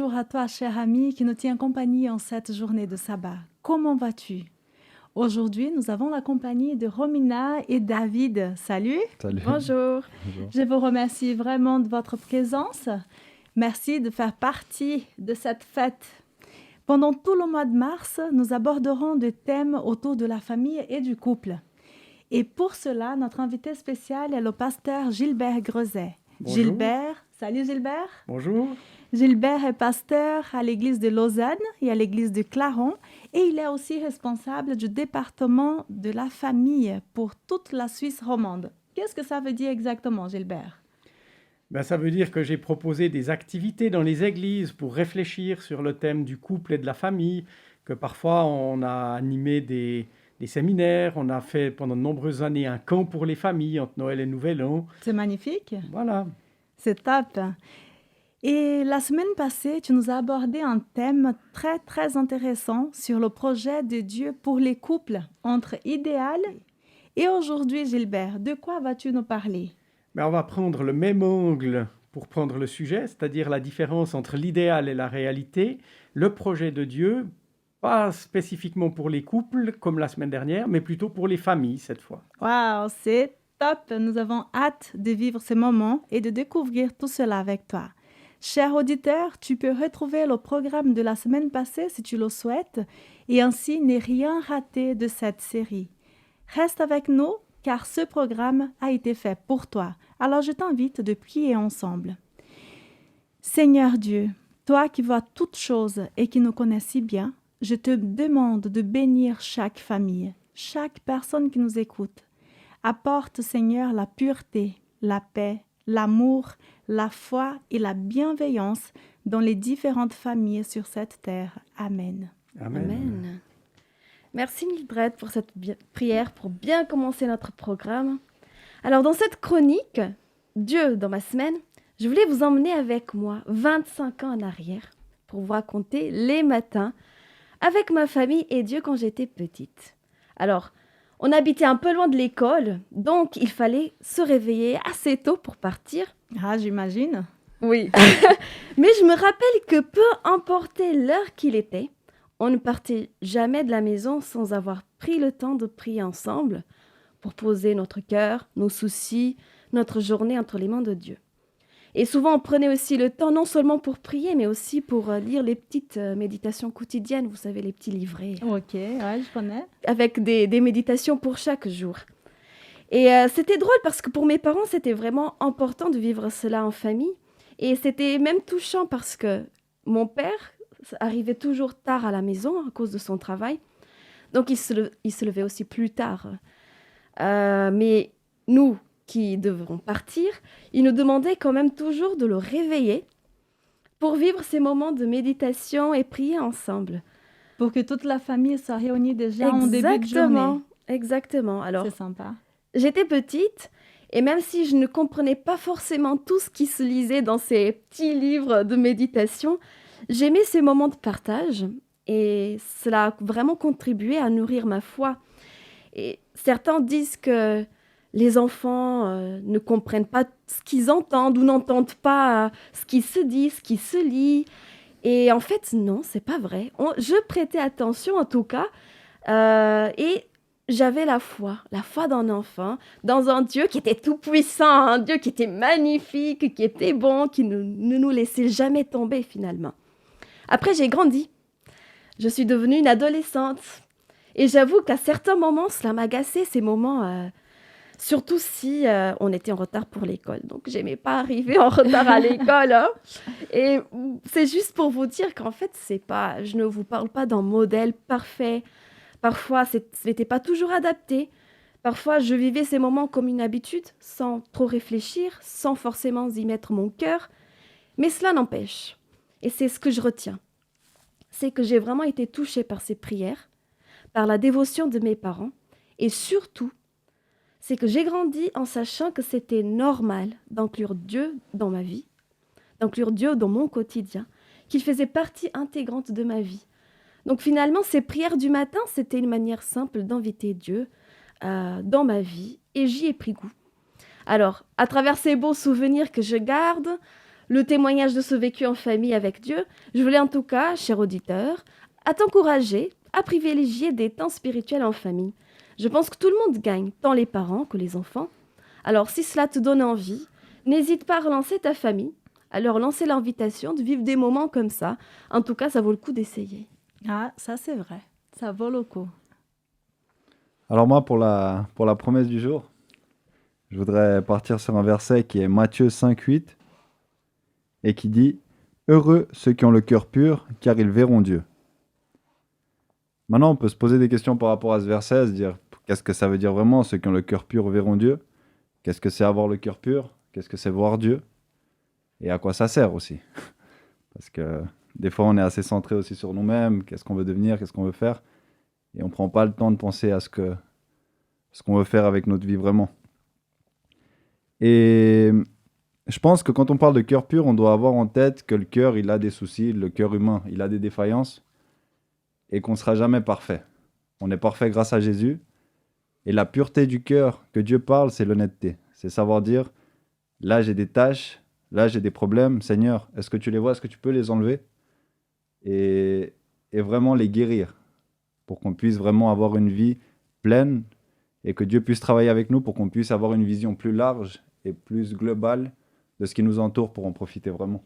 bonjour à toi, cher ami, qui nous tient compagnie en cette journée de sabbat. Comment vas-tu? Aujourd'hui, nous avons la compagnie de Romina et David. Salut! Salut. Bonjour. Bonjour. Je vous remercie vraiment de votre présence. Merci de faire partie de cette fête. Pendant tout le mois de mars, nous aborderons des thèmes autour de la famille et du couple. Et pour cela, notre invité spécial est le pasteur Gilbert Grezet. Bonjour. Gilbert, salut Gilbert. Bonjour. Gilbert est pasteur à l'église de Lausanne et à l'église de Claron et il est aussi responsable du département de la famille pour toute la Suisse romande. Qu'est-ce que ça veut dire exactement, Gilbert? Ça veut dire que j'ai proposé des activités dans les églises pour réfléchir sur le thème du couple et de la famille, que parfois on a animé des séminaires, on a fait pendant de nombreuses années un camp pour les familles entre Noël et Nouvel An. C'est magnifique. Voilà. C'est top. Et la semaine passée, tu nous as abordé un thème très, très intéressant sur le projet de Dieu pour les couples entre idéal. Et aujourd'hui, Gilbert, de quoi vas-tu nous parler? On va prendre le même angle pour prendre le sujet, c'est-à-dire la différence entre l'idéal et la réalité, le projet de Dieu, pas spécifiquement pour les couples comme la semaine dernière, mais plutôt pour les familles cette fois. Waouh, c'est top! Nous avons hâte de vivre ce moment et de découvrir tout cela avec toi. Cher auditeur, tu peux retrouver le programme de la semaine passée si tu le souhaites et ainsi ne rien rater de cette série. Reste avec nous car ce programme a été fait pour toi. Alors je t'invite de prier ensemble. Seigneur Dieu, toi qui vois toutes choses et qui nous connais si bien, je te demande de bénir chaque famille, chaque personne qui nous écoute. Apporte, Seigneur, la pureté, la paix, l'amour, la foi et la bienveillance dans les différentes familles sur cette terre. Amen. Amen. Amen. Merci Mildred pour cette prière pour bien commencer notre programme. Alors dans cette chronique, Dieu dans ma semaine, je voulais vous emmener avec moi 25 ans en arrière pour vous raconter les matins avec ma famille et Dieu quand j'étais petite. Alors, on habitait un peu loin de l'école, donc il fallait se réveiller assez tôt pour partir. Ah, j'imagine. Oui. Mais je me rappelle que peu importe l'heure qu'il était, on ne partait jamais de la maison sans avoir pris le temps de prier ensemble pour poser notre cœur, nos soucis, notre journée entre les mains de Dieu. Et souvent, on prenait aussi le temps, non seulement pour prier, mais aussi pour lire les petites méditations quotidiennes, vous savez, les petits livrets. Ok, ouais, je connais. Avec des méditations pour chaque jour. Et c'était drôle parce que pour mes parents, c'était vraiment important de vivre cela en famille. Et c'était même touchant parce que mon père arrivait toujours tard à la maison à cause de son travail. Donc, il se levait aussi plus tard. Mais nous, qui devront partir, il nous demandait quand même toujours de le réveiller pour vivre ces moments de méditation et prier ensemble. Pour que toute la famille soit réunie déjà en début de journée. Exactement. Alors, c'est sympa. J'étais petite et même si je ne comprenais pas forcément tout ce qui se lisait dans ces petits livres de méditation, j'aimais ces moments de partage et cela a vraiment contribué à nourrir ma foi. Et certains disent que les enfants ne comprennent pas ce qu'ils entendent ou n'entendent pas ce qui se dit, ce qui se lit. Et en fait, non, c'est pas vrai. Je prêtais attention en tout cas et j'avais la foi d'un enfant, dans un Dieu qui était tout puissant, un Dieu qui était magnifique, qui était bon, qui ne nous laissait jamais tomber finalement. Après, j'ai grandi. Je suis devenue une adolescente. Et j'avoue qu'à certains moments, cela m'agaçait, ces moments, surtout si on était en retard pour l'école. Donc, j'aimais pas arriver en retard à l'école. Hein. Et c'est juste pour vous dire qu'en fait, je ne vous parle pas d'un modèle parfait. Parfois, ce n'était pas toujours adapté. Parfois, je vivais ces moments comme une habitude, sans trop réfléchir, sans forcément y mettre mon cœur. Mais cela n'empêche. Et c'est ce que je retiens. C'est que j'ai vraiment été touchée par ces prières, par la dévotion de mes parents. Et surtout, c'est que j'ai grandi en sachant que c'était normal d'inclure Dieu dans ma vie, d'inclure Dieu dans mon quotidien, qu'il faisait partie intégrante de ma vie. Donc finalement, ces prières du matin, c'était une manière simple d'inviter Dieu dans ma vie et j'y ai pris goût. Alors, à travers ces beaux souvenirs que je garde, le témoignage de ce vécu en famille avec Dieu, je voulais en tout cas, cher auditeur, à t'encourager à privilégier des temps spirituels en famille. Je pense que tout le monde gagne, tant les parents que les enfants. Alors si cela te donne envie, n'hésite pas à relancer ta famille, à leur lancer l'invitation de vivre des moments comme ça. En tout cas, ça vaut le coup d'essayer. Ah, ça c'est vrai. Ça vaut le coup. Alors moi, pour la promesse du jour, je voudrais partir sur un verset qui est Matthieu 5,8 et qui dit « Heureux ceux qui ont le cœur pur, car ils verront Dieu ». Maintenant, on peut se poser des questions par rapport à ce verset, se dire qu'est-ce que ça veut dire vraiment, ceux qui ont le cœur pur verront Dieu? Qu'est-ce que c'est avoir le cœur pur? Qu'est-ce que c'est voir Dieu? Et à quoi ça sert aussi? Parce que des fois, on est assez centré aussi sur nous-mêmes, qu'est-ce qu'on veut devenir, qu'est-ce qu'on veut faire, et on ne prend pas le temps de penser à ce qu'on veut faire avec notre vie vraiment. Et je pense que quand on parle de cœur pur, on doit avoir en tête que le cœur, il a des soucis, le cœur humain, il a des défaillances, et qu'on ne sera jamais parfait. On est parfait grâce à Jésus, et la pureté du cœur que Dieu parle, c'est l'honnêteté. C'est savoir dire, là j'ai des tâches, là j'ai des problèmes, Seigneur, est-ce que tu les vois, est-ce que tu peux les enlever et vraiment les guérir, pour qu'on puisse vraiment avoir une vie pleine, et que Dieu puisse travailler avec nous pour qu'on puisse avoir une vision plus large et plus globale de ce qui nous entoure pour en profiter vraiment.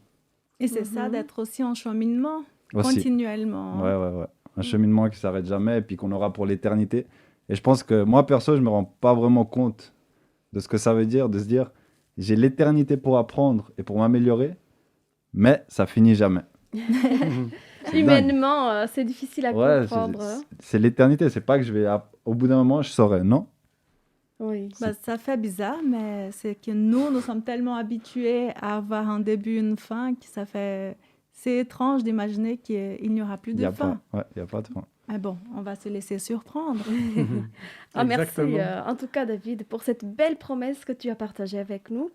Et c'est ça, d'être aussi en cheminement, Aussi. continuellement. Ouais. Un cheminement qui ne s'arrête jamais et puis qu'on aura pour l'éternité. Et je pense que moi, perso, je ne me rends pas vraiment compte de ce que ça veut dire, de se dire, j'ai l'éternité pour apprendre et pour m'améliorer, mais ça finit jamais. C'est dingue. Humainement, c'est difficile à Ouais, comprendre. c'est l'éternité. C'est pas que je vais, au bout d'un moment, je saurai, non? Oui. Bah, ça fait bizarre, mais c'est que nous sommes tellement habitués à avoir un début, une fin, que ça fait... C'est étrange d'imaginer qu'il n'y aura plus de fin. Il n'y a pas de fin. Mais bon, on va se laisser surprendre. Merci en tout cas David pour cette belle promesse que tu as partagée avec nous.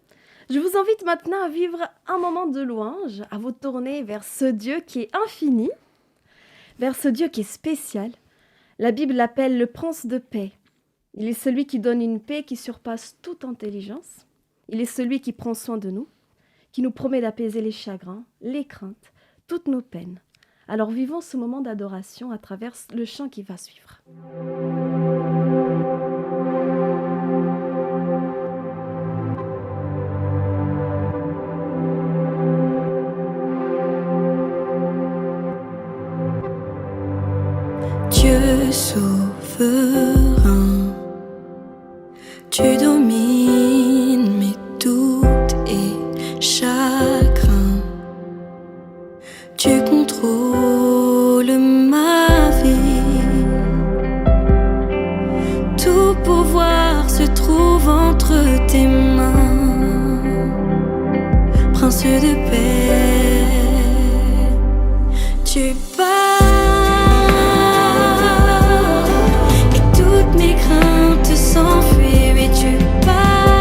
Je vous invite maintenant à vivre un moment de louange, à vous tourner vers ce Dieu qui est infini, vers ce Dieu qui est spécial. La Bible l'appelle le prince de paix. Il est celui qui donne une paix qui surpasse toute intelligence. Il est celui qui prend soin de nous, qui nous promet d'apaiser les chagrins, les craintes, toutes nos peines. Alors vivons ce moment d'adoration à travers le chant qui va suivre. Dieu souverain, tu domines mes doutes et chagrins. Tu contrôles ma vie. Tout pouvoir se trouve entre tes mains. Prince de paix, tu parles et toutes mes craintes s'enfuient. Et tu parles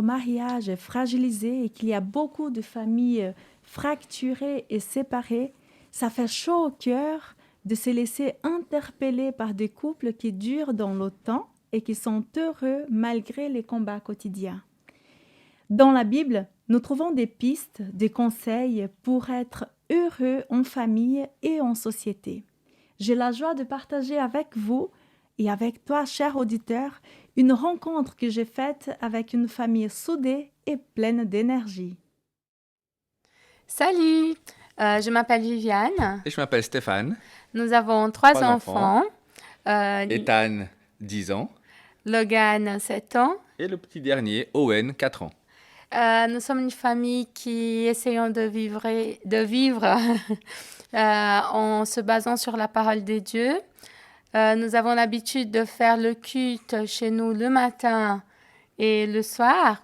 le mariage est fragilisé et qu'il y a beaucoup de familles fracturées et séparées, ça fait chaud au cœur de se laisser interpeller par des couples qui durent dans le temps et qui sont heureux malgré les combats quotidiens. Dans la Bible, nous trouvons des pistes, des conseils pour être heureux en famille et en société. J'ai la joie de partager avec vous et avec toi, cher auditeur, une rencontre que j'ai faite avec une famille soudée et pleine d'énergie. Salut, je m'appelle Viviane. Et je m'appelle Stéphane. Nous avons trois Trois enfants. Ethan, 10 ans. Logan, 7 ans. Et le petit dernier, Owen, 4 ans. Nous sommes une famille qui essayons de vivre en se basant sur la parole de Dieu. Nous avons l'habitude de faire le culte chez nous le matin et le soir,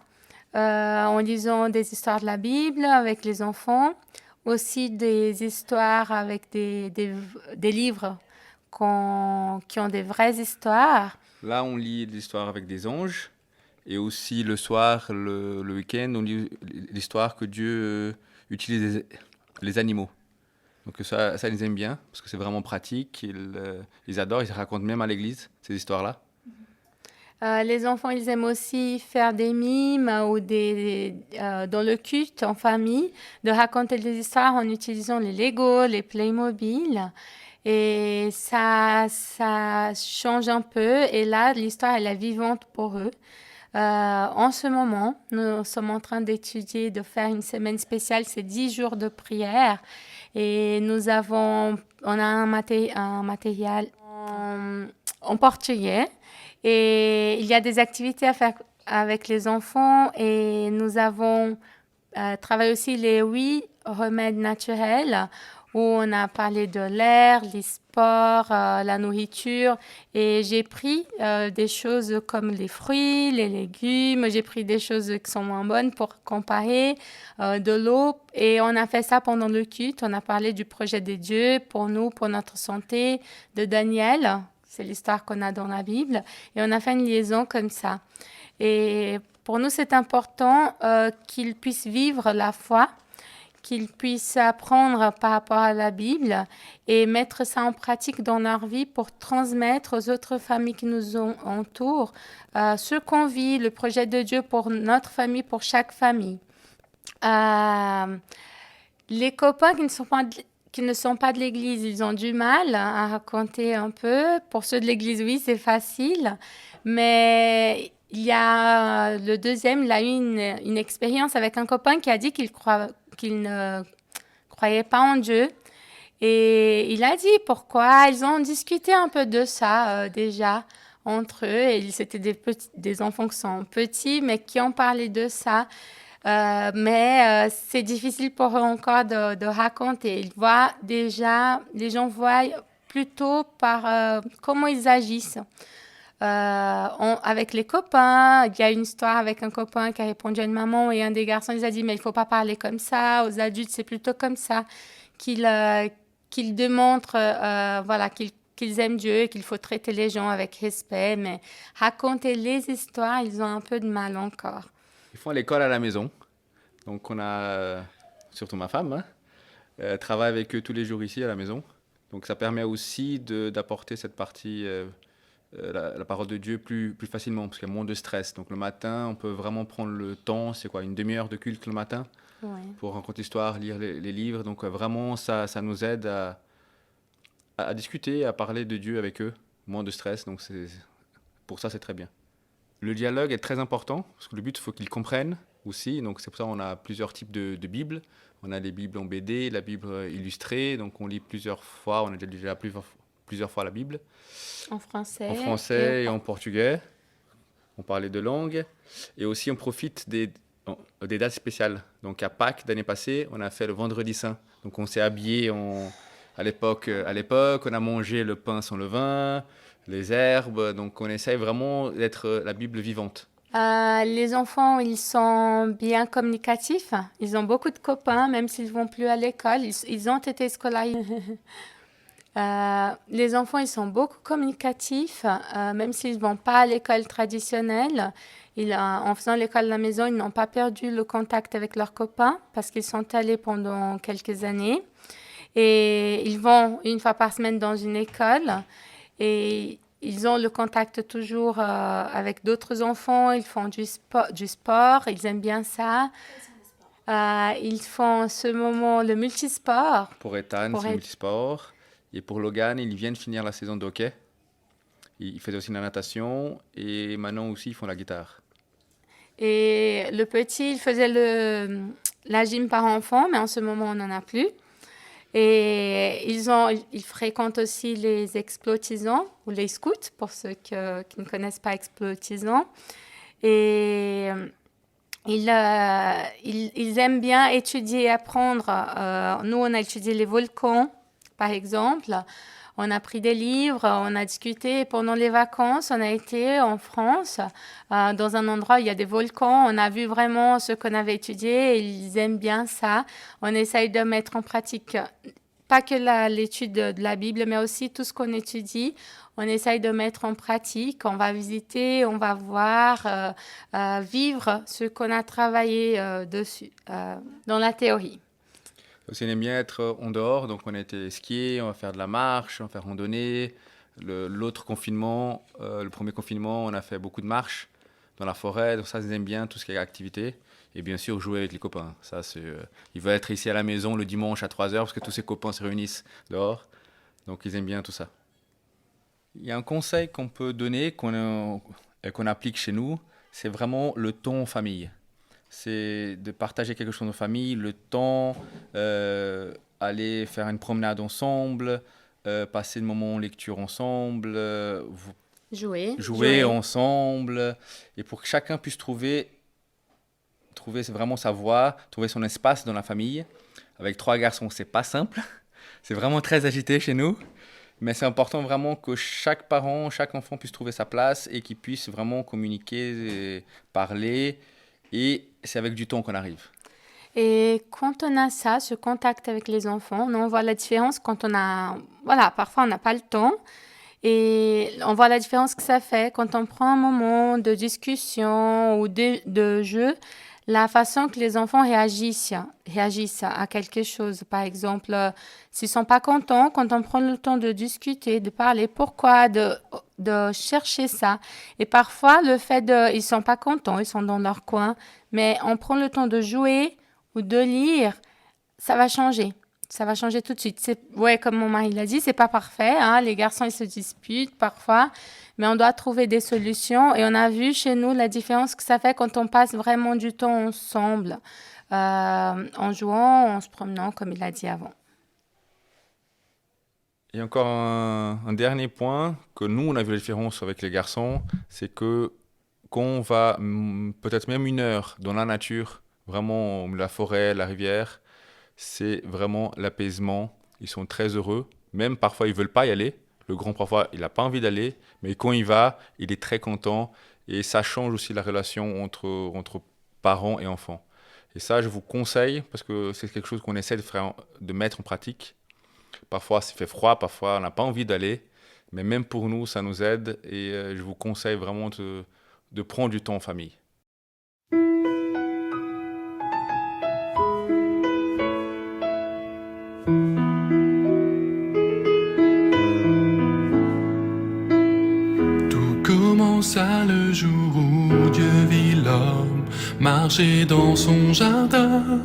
en lisant des histoires de la Bible avec les enfants, aussi des histoires avec des livres qui ont des vraies histoires. Là, on lit l'histoire avec des anges. Et aussi le soir, le week-end, on lit l'histoire que Dieu utilise les animaux. Donc ça, ils aiment bien, parce que c'est vraiment pratique. Ils adorent, ils racontent même à l'église ces histoires-là. Les enfants, ils aiment aussi faire des mimes ou dans le culte en famille, de raconter des histoires en utilisant les Lego, les Playmobil. Et ça change un peu. Et là, l'histoire, elle est vivante pour eux. En ce moment, nous sommes en train d'étudier, de faire une semaine spéciale, c'est 10 jours de prière. Et on a un matériel en portugais. Et il y a des activités à faire avec les enfants. Et nous avons travaillé aussi les 8 remèdes naturels, où on a parlé de l'air, les sports, la nourriture. Et j'ai pris des choses comme les fruits, les légumes. J'ai pris des choses qui sont moins bonnes pour comparer, de l'eau. Et on a fait ça pendant le culte. On a parlé du projet de Dieu pour nous, pour notre santé, de Daniel. C'est l'histoire qu'on a dans la Bible. Et on a fait une liaison comme ça. Et pour nous, c'est important qu'ils puissent vivre la foi, qu'ils puissent apprendre par rapport à la Bible et mettre ça en pratique dans leur vie pour transmettre aux autres familles qui nous entourent ce qu'on vit, le projet de Dieu pour notre famille, pour chaque famille. Les copains qui ne sont pas de l'Église, ils ont du mal à raconter un peu. Pour ceux de l'Église, oui, c'est facile. Mais il y a le deuxième, il a eu une expérience avec un copain qui a dit qu'il ne croyait pas en Dieu. Et il a dit pourquoi. Ils ont discuté un peu de ça déjà entre eux. Et c'était des enfants qui sont petits, mais qui ont parlé de ça. Mais c'est difficile pour eux encore de raconter. Les gens voient plutôt par comment ils agissent. Avec les copains, il y a une histoire avec un copain qui a répondu à une maman et un des garçons, il a dit mais il ne faut pas parler comme ça, aux adultes c'est plutôt comme ça qu'ils démontrent qu'ils aiment Dieu et qu'il faut traiter les gens avec respect, mais raconter les histoires, ils ont un peu de mal encore. Ils font l'école à la maison. Donc on a, surtout ma femme, travaille avec eux tous les jours ici à la maison. Donc ça permet aussi d'apporter cette partie... la parole de Dieu plus facilement, parce qu'il y a moins de stress. Donc le matin, on peut vraiment prendre le temps, c'est quoi, une demi-heure de culte le matin, pour rencontrer l'histoire, lire les livres. Donc vraiment, ça nous aide à discuter, à parler de Dieu avec eux, moins de stress. Donc pour ça, c'est très bien. Le dialogue est très important, parce que le but, il faut qu'ils comprennent aussi. Donc c'est pour ça qu'on a plusieurs types de Bibles. On a les Bibles en BD, la Bible illustrée, donc on lit plusieurs fois, on a déjà lu plusieurs fois la Bible. En français. En français et en portugais. On parlait de langue. Et aussi, on profite des dates spéciales. Donc, à Pâques, l'année passée, on a fait le Vendredi Saint. Donc, on s'est habillé à l'époque, on a mangé le pain sans levain, les herbes. Donc, on essaye vraiment d'être la Bible vivante. Les enfants, ils sont bien communicatifs. Ils ont beaucoup de copains, même s'ils ne vont plus à l'école. Ils ont été scolarisés. Les enfants, ils sont beaucoup communicatifs, même s'ils ne vont pas à l'école traditionnelle. En faisant l'école à la maison, ils n'ont pas perdu le contact avec leurs copains parce qu'ils sont allés pendant quelques années. Et ils vont une fois par semaine dans une école et ils ont le contact toujours avec d'autres enfants. Ils font du sport, ils aiment bien ça. Ils font ce moment le multisport. Pour Ethan, c'est multisport. Et pour Logan, ils viennent finir la saison de hockey. Ils faisaient aussi la natation et maintenant aussi ils font la guitare. Et le petit, il faisait la gym par enfant, mais en ce moment, on n'en a plus. Et ils fréquentent aussi les explotisants ou les scouts, pour ceux qui ne connaissent pas explotisants. Et ils aiment bien étudier et apprendre. Nous, on a étudié les volcans, par exemple. On a pris des livres, on a discuté. Pendant les vacances, on a été en France, dans un endroit où il y a des volcans. On a vu vraiment ce qu'on avait étudié et ils aiment bien ça. On essaye de mettre en pratique, pas que l'étude de la Bible, mais aussi tout ce qu'on étudie. On essaye de mettre en pratique. On va visiter, on va voir, vivre ce qu'on a travaillé dessus, dans la théorie. Aussi, on aime bien être en dehors, donc on a été skier, on va faire de la marche, on va faire randonnée. L'autre confinement, le premier confinement, on a fait beaucoup de marches dans la forêt, donc ça, ils aiment bien tout ce qui est activité. Et bien sûr, jouer avec les copains. Ça, ils veulent être ici à la maison le dimanche à 3h parce que tous ces copains se réunissent dehors. Donc, ils aiment bien tout ça. Il y a un conseil qu'on peut donner, qu'on applique chez nous, c'est vraiment le temps en famille. C'est de partager quelque chose en famille, le temps, aller faire une promenade ensemble, passer le moment en lecture ensemble, jouer ensemble, et pour que chacun puisse trouver vraiment sa voie, trouver son espace dans la famille. Avec 3 garçons, c'est pas simple, c'est vraiment très agité chez nous, mais c'est important vraiment que chaque parent, chaque enfant puisse trouver sa place et qu'il puisse vraiment communiquer, et parler. Et c'est avec du temps qu'on arrive. Et quand on a ça, ce contact avec les enfants, on voit la différence quand parfois on n'a pas le temps. Et on voit la différence que ça fait quand on prend un moment de discussion ou de jeu, la façon que les enfants réagissent à quelque chose. Par exemple, s'ils ne sont pas contents, quand on prend le temps de discuter, de parler, pourquoi, de chercher ça. Et parfois, ils ne sont pas contents, ils sont dans leur coin, mais on prend le temps de jouer ou de lire, ça va changer. Ça va changer tout de suite. Comme mon mari l'a dit, c'est pas parfait. Les garçons, ils se disputent parfois, mais on doit trouver des solutions. Et on a vu chez nous la différence que ça fait quand on passe vraiment du temps ensemble, en jouant, en se promenant, comme il a dit avant. Et encore un dernier point, que nous, on a vu la différence avec les garçons, c'est que quand on va peut-être même 1 heure dans la nature, vraiment la forêt, la rivière, c'est vraiment l'apaisement. Ils sont très heureux. Même parfois, ils ne veulent pas y aller. Le grand, parfois, il n'a pas envie d'aller. Mais quand il va, il est très content. Et ça change aussi la relation entre parents et enfants. Et ça, je vous conseille, parce que c'est quelque chose qu'on essaie de mettre en pratique. Parfois, il fait froid. Parfois, on n'a pas envie d'aller. Mais même pour nous, ça nous aide. Et je vous conseille vraiment de prendre du temps en famille. Ça le jour où Dieu vit l'homme marcher dans son jardin,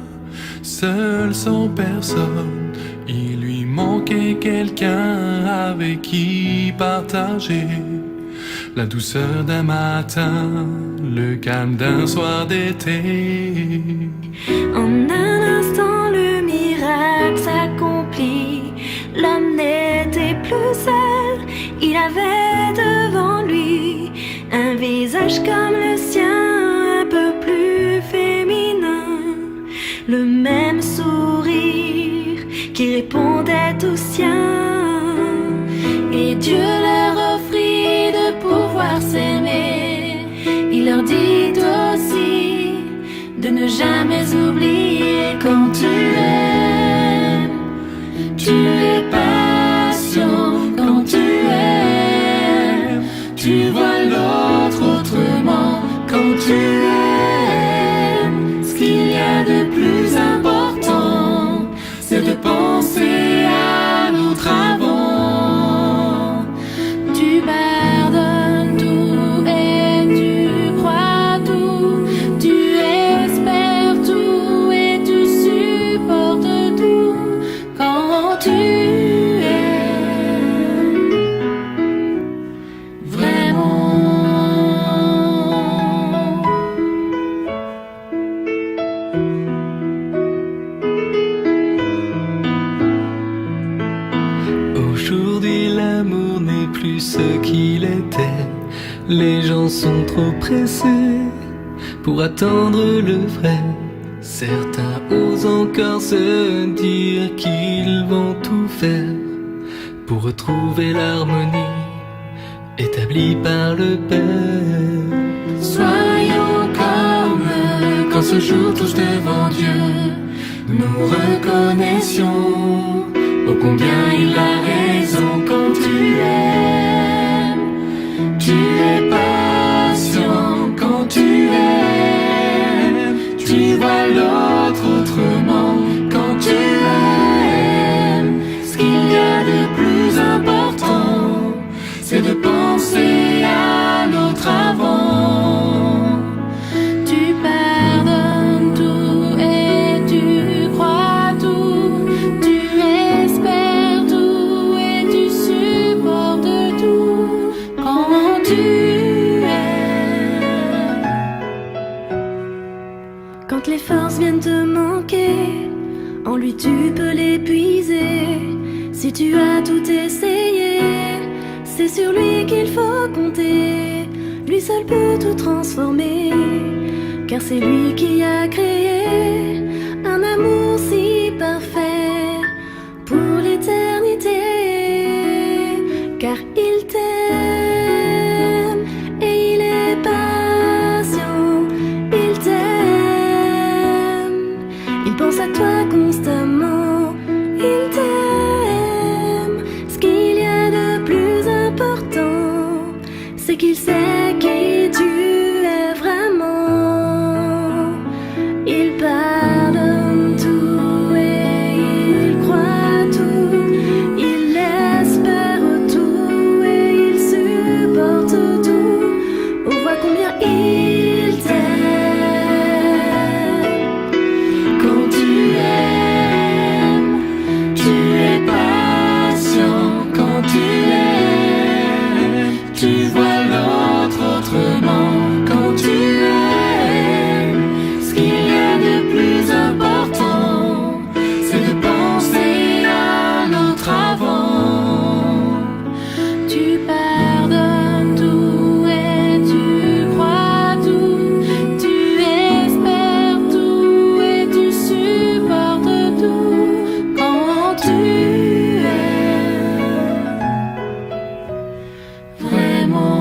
seul sans personne. Il lui manquait quelqu'un avec qui partager la douceur d'un matin, le calme d'un soir d'été. En un instant, le miracle s'accomplit. L'homme n'était plus seul, il avait devant lui un visage comme le sien, un peu plus féminin, le même sourire qui répondait au sien. Et Dieu leur offrit de pouvoir s'aimer. Il leur dit aussi de ne jamais oublier quand tu aimes, tu es patient. l'amour n'est plus ce qu'il était. Les gens sont trop pressés pour attendre le vrai. Certains osent encore se dire qu'ils vont tout faire pour retrouver l'harmonie établie par le Père. Soyons comme quand ce jour touche devant Dieu, nous reconnaissions ô combien il a raison. Quand tu aimes, tu es patient. Quand tu aimes, tu vois l'autre autrement. Quand tu aimes, ce qu'il y a de plus important, c'est de penser à l'autre avant. Tu pardonnes tout et tu crois tout, tu espères tout et tu supportes tout quand tu aimes. Quand les forces viennent te manquer, en lui tu peux l'épuiser. Si tu as tout essayé, c'est sur lui qu'il faut compter. Lui seul peut tout transformer, car c'est lui qui a créé un amour si parfait pour l'éternité. Car il t'aime et il est patient, il t'aime, il pense à toi constamment, il t'aime. Ce qu'il y a de plus important, c'est qu'il sait qui tu es vraiment. Il pardonne tout et il croit tout, il espère tout et il supporte tout. On voit combien il t'aime. Quand tu aimes, tu es patient. Quand tu aimes, tu vois l'autre autrement. Quand tu aimes, ce qu'il y a de plus important, c'est de penser à l'autre avant. Tu pardonnes tout et tu crois tout, tu espères tout et tu supportes tout quand tu aimes vraiment.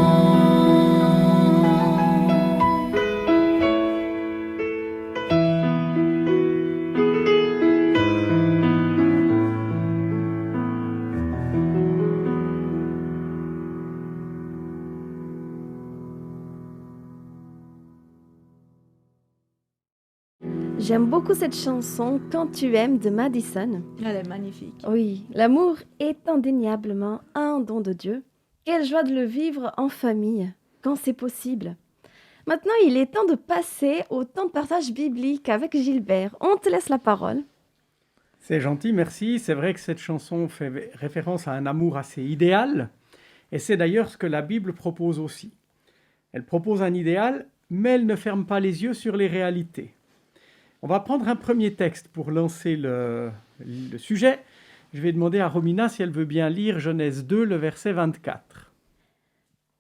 J'aime beaucoup cette chanson Quand tu aimes de Madison. Elle est magnifique. Oui, l'amour est indéniablement un don de Dieu. Quelle joie de le vivre en famille, quand c'est possible. Maintenant, il est temps de passer au temps de partage biblique avec Gilbert. On te laisse la parole. C'est gentil, merci. C'est vrai que cette chanson fait référence à un amour assez idéal. Et c'est d'ailleurs ce que la Bible propose aussi. Elle propose un idéal, mais elle ne ferme pas les yeux sur les réalités. On va prendre un premier texte pour lancer le sujet. Je vais demander à Romina si elle veut bien lire Genèse 2, le verset 24.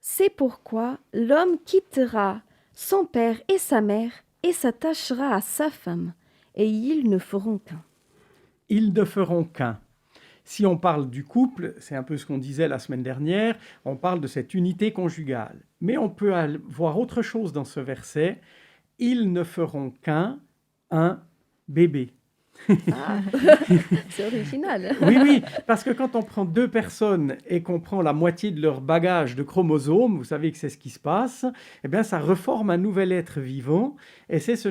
C'est pourquoi l'homme quittera son père et sa mère et s'attachera à sa femme, et ils ne feront qu'un. Ils ne feront qu'un. Si on parle du couple, c'est un peu ce qu'on disait la semaine dernière, on parle de cette unité conjugale. Mais on peut voir autre chose dans ce verset. Ils ne feront qu'un, un bébé. Ah, c'est original. Oui, parce que quand on prend deux personnes et qu'on prend la moitié de leur bagage de chromosomes, vous savez que c'est ce qui se passe, eh bien ça reforme un nouvel être vivant, et c'est ce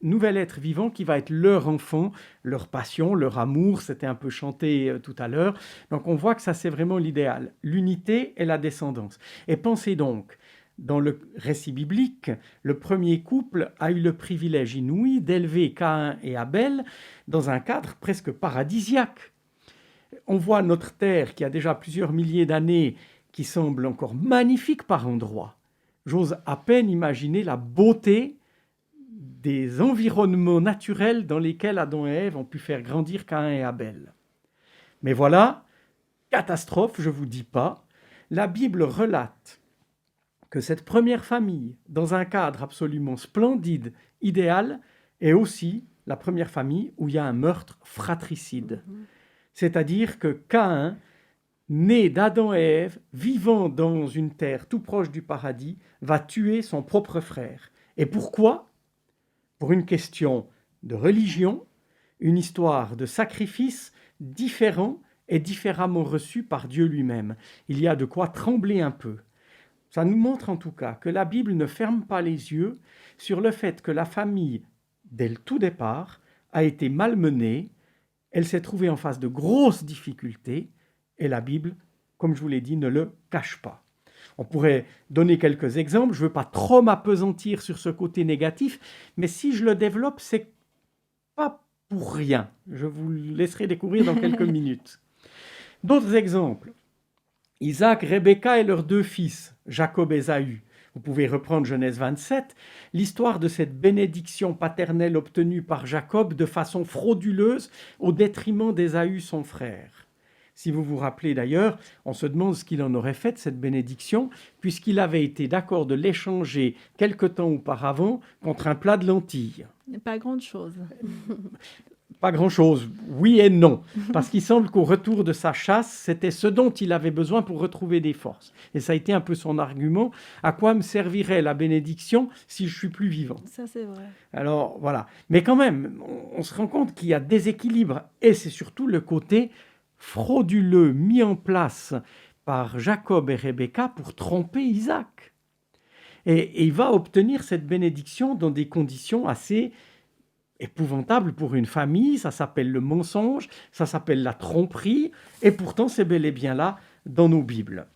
nouvel être vivant qui va être leur enfant, leur passion, leur amour, c'était un peu chanté tout à l'heure. Donc on voit que ça c'est vraiment l'idéal, l'unité et la descendance. Et pensez donc, dans le récit biblique, le premier couple a eu le privilège inouï d'élever Caïn et Abel dans un cadre presque paradisiaque. On voit notre terre qui a déjà plusieurs milliers d'années, qui semble encore magnifique par endroits. J'ose à peine imaginer la beauté des environnements naturels dans lesquels Adam et Ève ont pu faire grandir Caïn et Abel. Mais voilà, catastrophe, je ne vous dis pas. La Bible relate que cette première famille, dans un cadre absolument splendide, idéal, est aussi la première famille où il y a un meurtre fratricide. C'est-à-dire que Caïn, né d'Adam et Ève, vivant dans une terre tout proche du paradis, va tuer son propre frère. Et pourquoi ? Pour une question de religion, une histoire de sacrifice différent et différemment reçu par Dieu lui-même. Il y a de quoi trembler un peu. Ça nous montre en tout cas que la Bible ne ferme pas les yeux sur le fait que la famille, dès le tout départ, a été malmenée, elle s'est trouvée en face de grosses difficultés, et la Bible, comme je vous l'ai dit, ne le cache pas. On pourrait donner quelques exemples, je ne veux pas trop m'appesantir sur ce côté négatif, mais si je le développe, c'est pas pour rien. Je vous laisserai découvrir dans quelques minutes. D'autres exemples. Isaac, Rebecca et leurs 2 fils, Jacob et Ésaü. Vous pouvez reprendre Genèse 27, l'histoire de cette bénédiction paternelle obtenue par Jacob de façon frauduleuse au détriment d'Ésaü, son frère. Si vous vous rappelez d'ailleurs, on se demande ce qu'il en aurait fait de cette bénédiction, puisqu'il avait été d'accord de l'échanger quelque temps auparavant contre un plat de lentilles. Pas grand-chose. Pas grand-chose, oui et non, parce qu'il semble qu'au retour de sa chasse, c'était ce dont il avait besoin pour retrouver des forces. Et ça a été un peu son argument, à quoi me servirait la bénédiction si je suis plus vivant ? Ça, c'est vrai. Alors voilà, mais quand même, on se rend compte qu'il y a déséquilibre, et c'est surtout le côté frauduleux mis en place par Jacob et Rebecca pour tromper Isaac. Et il va obtenir cette bénédiction dans des conditions assez épouvantables pour une famille. Ça s'appelle le mensonge, ça s'appelle la tromperie, et pourtant c'est bel et bien là dans nos Bibles.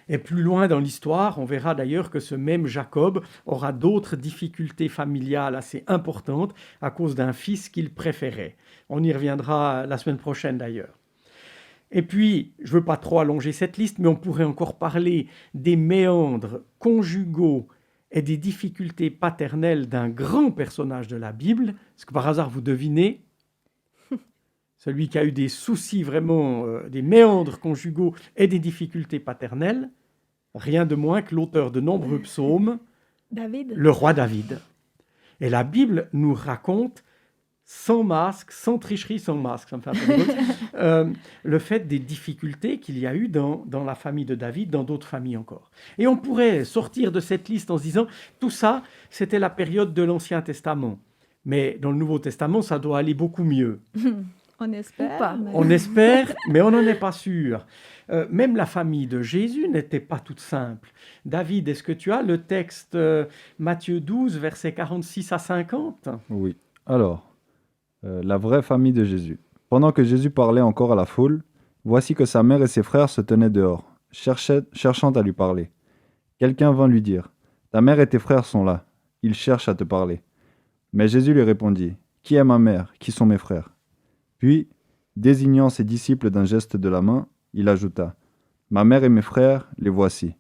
Et plus loin dans l'histoire, on verra d'ailleurs que ce même Jacob aura d'autres difficultés familiales assez importantes à cause d'un fils qu'il préférait. On y reviendra la semaine prochaine d'ailleurs. Et puis, je ne veux pas trop allonger cette liste, mais on pourrait encore parler des méandres conjugaux et des difficultés paternelles d'un grand personnage de la Bible. Est-ce que par hasard vous devinez ? Celui qui a eu des soucis vraiment, des méandres conjugaux et des difficultés paternelles, rien de moins que l'auteur de nombreux psaumes, David. le roi David. Et la Bible nous raconte, sans masque, sans tricherie, sans masque, ça me fait un peu drôle, le fait des difficultés qu'il y a eu dans la famille de David, dans d'autres familles encore. Et on pourrait sortir de cette liste en se disant, tout ça, c'était la période de l'Ancien Testament. Mais dans le Nouveau Testament, ça doit aller beaucoup mieux. On espère. Ou pas. mais- On espère, mais on n'en est pas sûr. Même la famille de Jésus n'était pas toute simple. David, est-ce que tu as le texte Matthieu 12, versets 46 à 50 ? Oui. Alors, la vraie famille de Jésus. Pendant que Jésus parlait encore à la foule, voici que sa mère et ses frères se tenaient dehors, cherchant à lui parler. Quelqu'un vint lui dire, « Ta mère et tes frères sont là. Ils cherchent à te parler. » Mais Jésus lui répondit, « Qui est ma mère ? Qui sont mes frères ?» Puis, désignant ses disciples d'un geste de la main, il ajouta, « Ma mère et mes frères, les voici.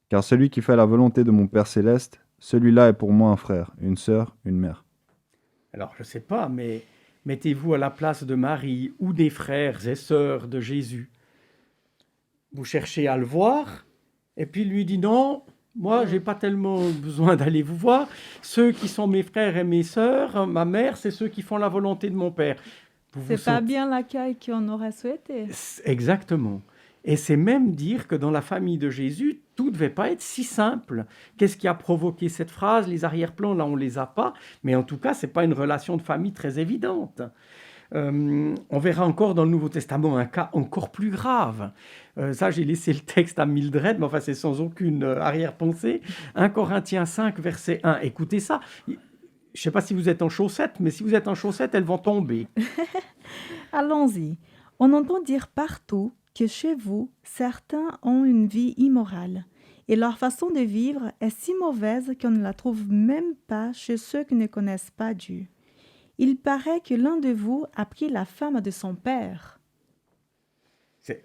Car celui qui fait la volonté de mon Père céleste, celui-là est pour moi un frère, une sœur, une mère. » Alors, je ne sais pas, mais mettez-vous à la place de Marie ou des frères et sœurs de Jésus. Vous cherchez à le voir, et puis il lui dit, « Non, moi, je n'ai pas tellement besoin d'aller vous voir. Ceux qui sont mes frères et mes sœurs, ma mère, c'est ceux qui font la volonté de mon Père. » C'est pas bien l'accueil qu'on aurait souhaité. Exactement. Et c'est même dire que dans la famille de Jésus, tout ne devait pas être si simple. Qu'est-ce qui a provoqué cette phrase ? Les arrière-plans, là, on ne les a pas. Mais en tout cas, ce n'est pas une relation de famille très évidente. On verra encore dans le Nouveau Testament un cas encore plus grave. Ça, j'ai laissé le texte à Mildred, mais enfin, c'est sans aucune arrière-pensée. 1 Corinthiens 5, verset 1. Écoutez ça. Je ne sais pas si vous êtes en chaussettes, mais si vous êtes en chaussettes, elles vont tomber. Allons-y. On entend dire partout que chez vous, certains ont une vie immorale et leur façon de vivre est si mauvaise qu'on ne la trouve même pas chez ceux qui ne connaissent pas Dieu. Il paraît que l'un de vous a pris la femme de son père. C'est,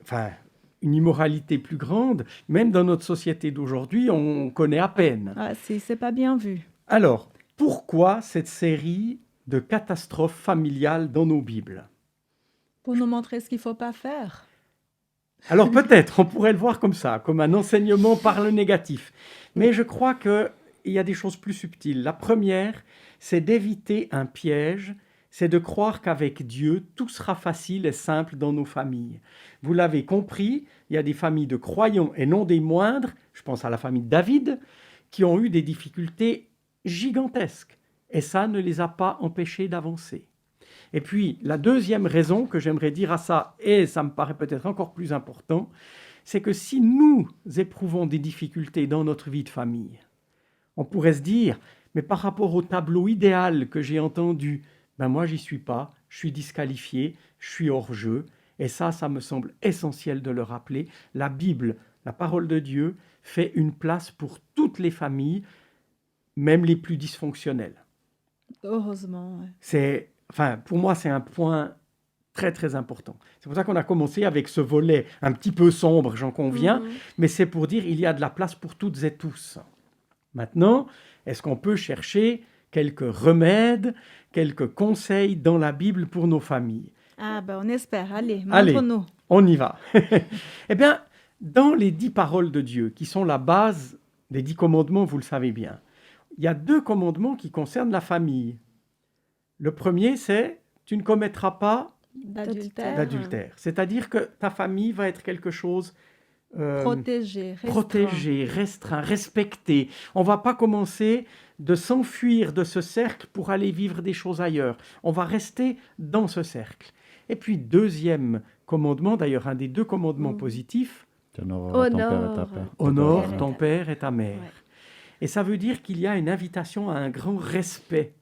une immoralité plus grande, même dans notre société d'aujourd'hui, on connaît à peine. Ah, c'est pas bien vu. Alors, pourquoi cette série de catastrophes familiales dans nos Bibles ? Pour nous montrer ce qu'il ne faut pas faire. Alors peut-être, on pourrait le voir comme ça, comme un enseignement par le négatif. Mais je crois qu'il y a des choses plus subtiles. La première, c'est d'éviter un piège, c'est de croire qu'avec Dieu, tout sera facile et simple dans nos familles. Vous l'avez compris, il y a des familles de croyants et non des moindres, je pense à la famille de David, qui ont eu des difficultés gigantesques. Et ça ne les a pas empêchés d'avancer. Et puis, la deuxième raison que j'aimerais dire à ça, et ça me paraît peut-être encore plus important, c'est que si nous éprouvons des difficultés dans notre vie de famille, on pourrait se dire, mais par rapport au tableau idéal que j'ai entendu, ben moi, j'y suis pas, je suis disqualifié, je suis hors jeu. Et ça me semble essentiel de le rappeler. La Bible, la parole de Dieu, fait une place pour toutes les familles, même les plus dysfonctionnelles. Heureusement, ouais. Pour moi, c'est un point très, très important. C'est pour ça qu'on a commencé avec ce volet un petit peu sombre, j'en conviens, mais c'est pour dire qu'il y a de la place pour toutes et tous. Maintenant, est-ce qu'on peut chercher quelques remèdes, quelques conseils dans la Bible pour nos familles? Ah ben on espère, allez, Allez, montre-nous. on y va. Eh bien, dans les 10 paroles de Dieu, qui sont la base des 10 commandements, vous le savez bien, il y a 2 commandements qui concernent la famille. Le premier, c'est « tu ne commettras pas d'adultère ». C'est-à-dire que ta famille va être quelque chose protégé, restreint, respecté. On ne va pas commencer de s'enfuir de ce cercle pour aller vivre des choses ailleurs. On va rester dans ce cercle. Et puis, deuxième commandement, d'ailleurs un des 2 commandements positifs, « Tu honoreras ton père et ta mère. » Honore ton père et ta mère. Ouais. Et ça veut dire qu'il y a une invitation à un grand respect,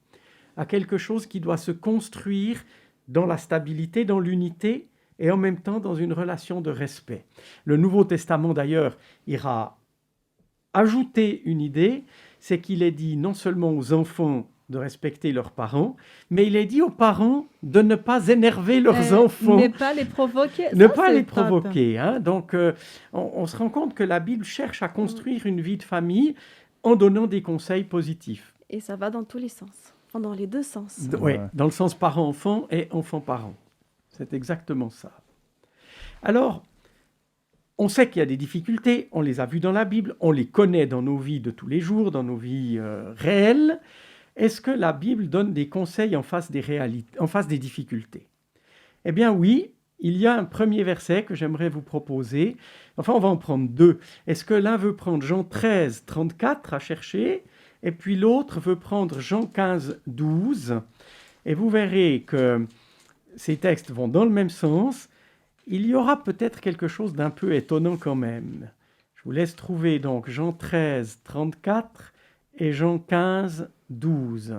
à quelque chose qui doit se construire dans la stabilité, dans l'unité, et en même temps dans une relation de respect. Le Nouveau Testament, d'ailleurs, ira ajouter une idée, c'est qu'il est dit non seulement aux enfants de respecter leurs parents, mais il est dit aux parents de ne pas énerver leurs enfants. Ne pas les provoquer. Ne Ça, pas c'est les top. provoquer. Hein. Donc, on se rend compte que la Bible cherche à construire une vie de famille en donnant des conseils positifs. Et ça va dans tous les sens, enfin, dans les 2 sens. Oui, dans le sens parent-enfant et enfant-parent. C'est exactement ça. Alors, on sait qu'il y a des difficultés, on les a vues dans la Bible, on les connaît dans nos vies de tous les jours, dans nos vies réelles. Est-ce que la Bible donne des conseils en face des réalités, en face des difficultés? Eh bien oui, il y a un premier verset que j'aimerais vous proposer. Enfin, on va en prendre 2. Est-ce que l'un veut prendre Jean 13, 34 à chercher, et puis l'autre veut prendre Jean 15, 12? Et vous verrez que ces textes vont dans le même sens. Il y aura peut-être quelque chose d'un peu étonnant quand même. Je vous laisse trouver donc Jean 13, 34 et Jean 15, 12.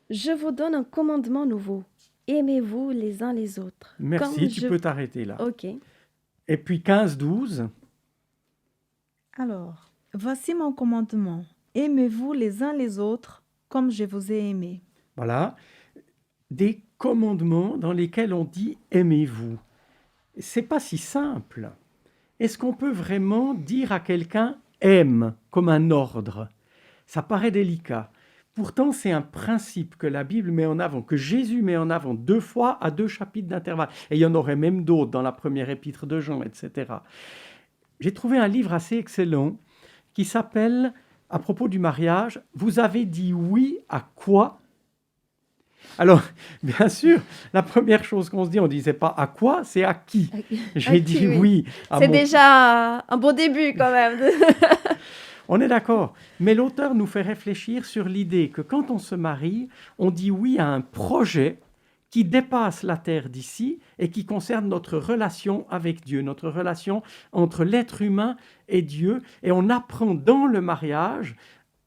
Je vous donne un commandement nouveau. Aimez-vous les uns les autres. Merci, tu peux t'arrêter là. Ok. Et puis 15, 12. Alors, voici mon commandement. Aimez-vous les uns les autres comme je vous ai aimé. Voilà. Des commandements dans lesquels on dit « aimez-vous ». C'est pas si simple. Est-ce qu'on peut vraiment dire à quelqu'un « aime » comme un ordre? Ça paraît délicat. Pourtant, c'est un principe que la Bible met en avant, que Jésus met en avant 2 fois à 2 chapitres d'intervalle. Et il y en aurait même d'autres dans la première épître de Jean, etc. J'ai trouvé un livre assez excellent qui s'appelle, à propos du mariage, « Vous avez dit oui à quoi ?» Alors, bien sûr, la première chose qu'on se dit, on ne disait pas à quoi, c'est à qui. J'ai dit oui. C'est déjà un bon début quand même. On est d'accord. Mais l'auteur nous fait réfléchir sur l'idée que quand on se marie, on dit oui à un projet qui dépasse la terre d'ici et qui concerne notre relation avec Dieu, notre relation entre l'être humain et Dieu. Et on apprend dans le mariage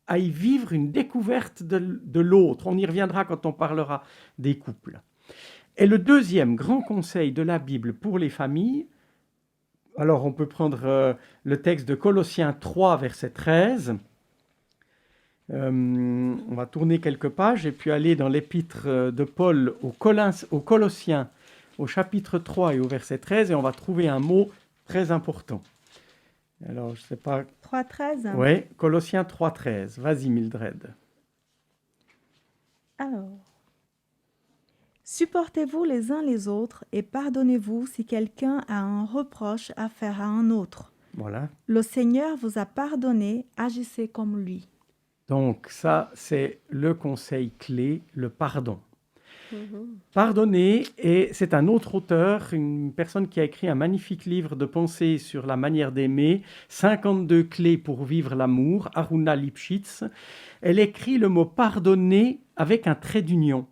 à y vivre une découverte de l'autre. On y reviendra quand on parlera des couples. Et le deuxième grand conseil de la Bible pour les familles, alors on peut prendre le texte de Colossiens 3, verset 13. On va tourner quelques pages et puis aller dans l'épître de Paul aux Colossiens, au chapitre 3 et au verset 13, et on va trouver un mot très important. Alors, je ne sais pas... 3.13. Oui, Colossiens 3.13. Vas-y, Mildred. Alors, Supportez-vous les uns les autres et pardonnez-vous si quelqu'un a un reproche à faire à un autre. Voilà. Le Seigneur vous a pardonné, agissez comme lui. Donc ça, c'est le conseil clé, le pardon. Pardonner, et c'est un autre auteur, une personne qui a écrit un magnifique livre de pensée sur la manière d'aimer, 52 clés pour vivre l'amour, Aruna Lipschitz. Elle écrit le mot pardonner avec un trait d'union.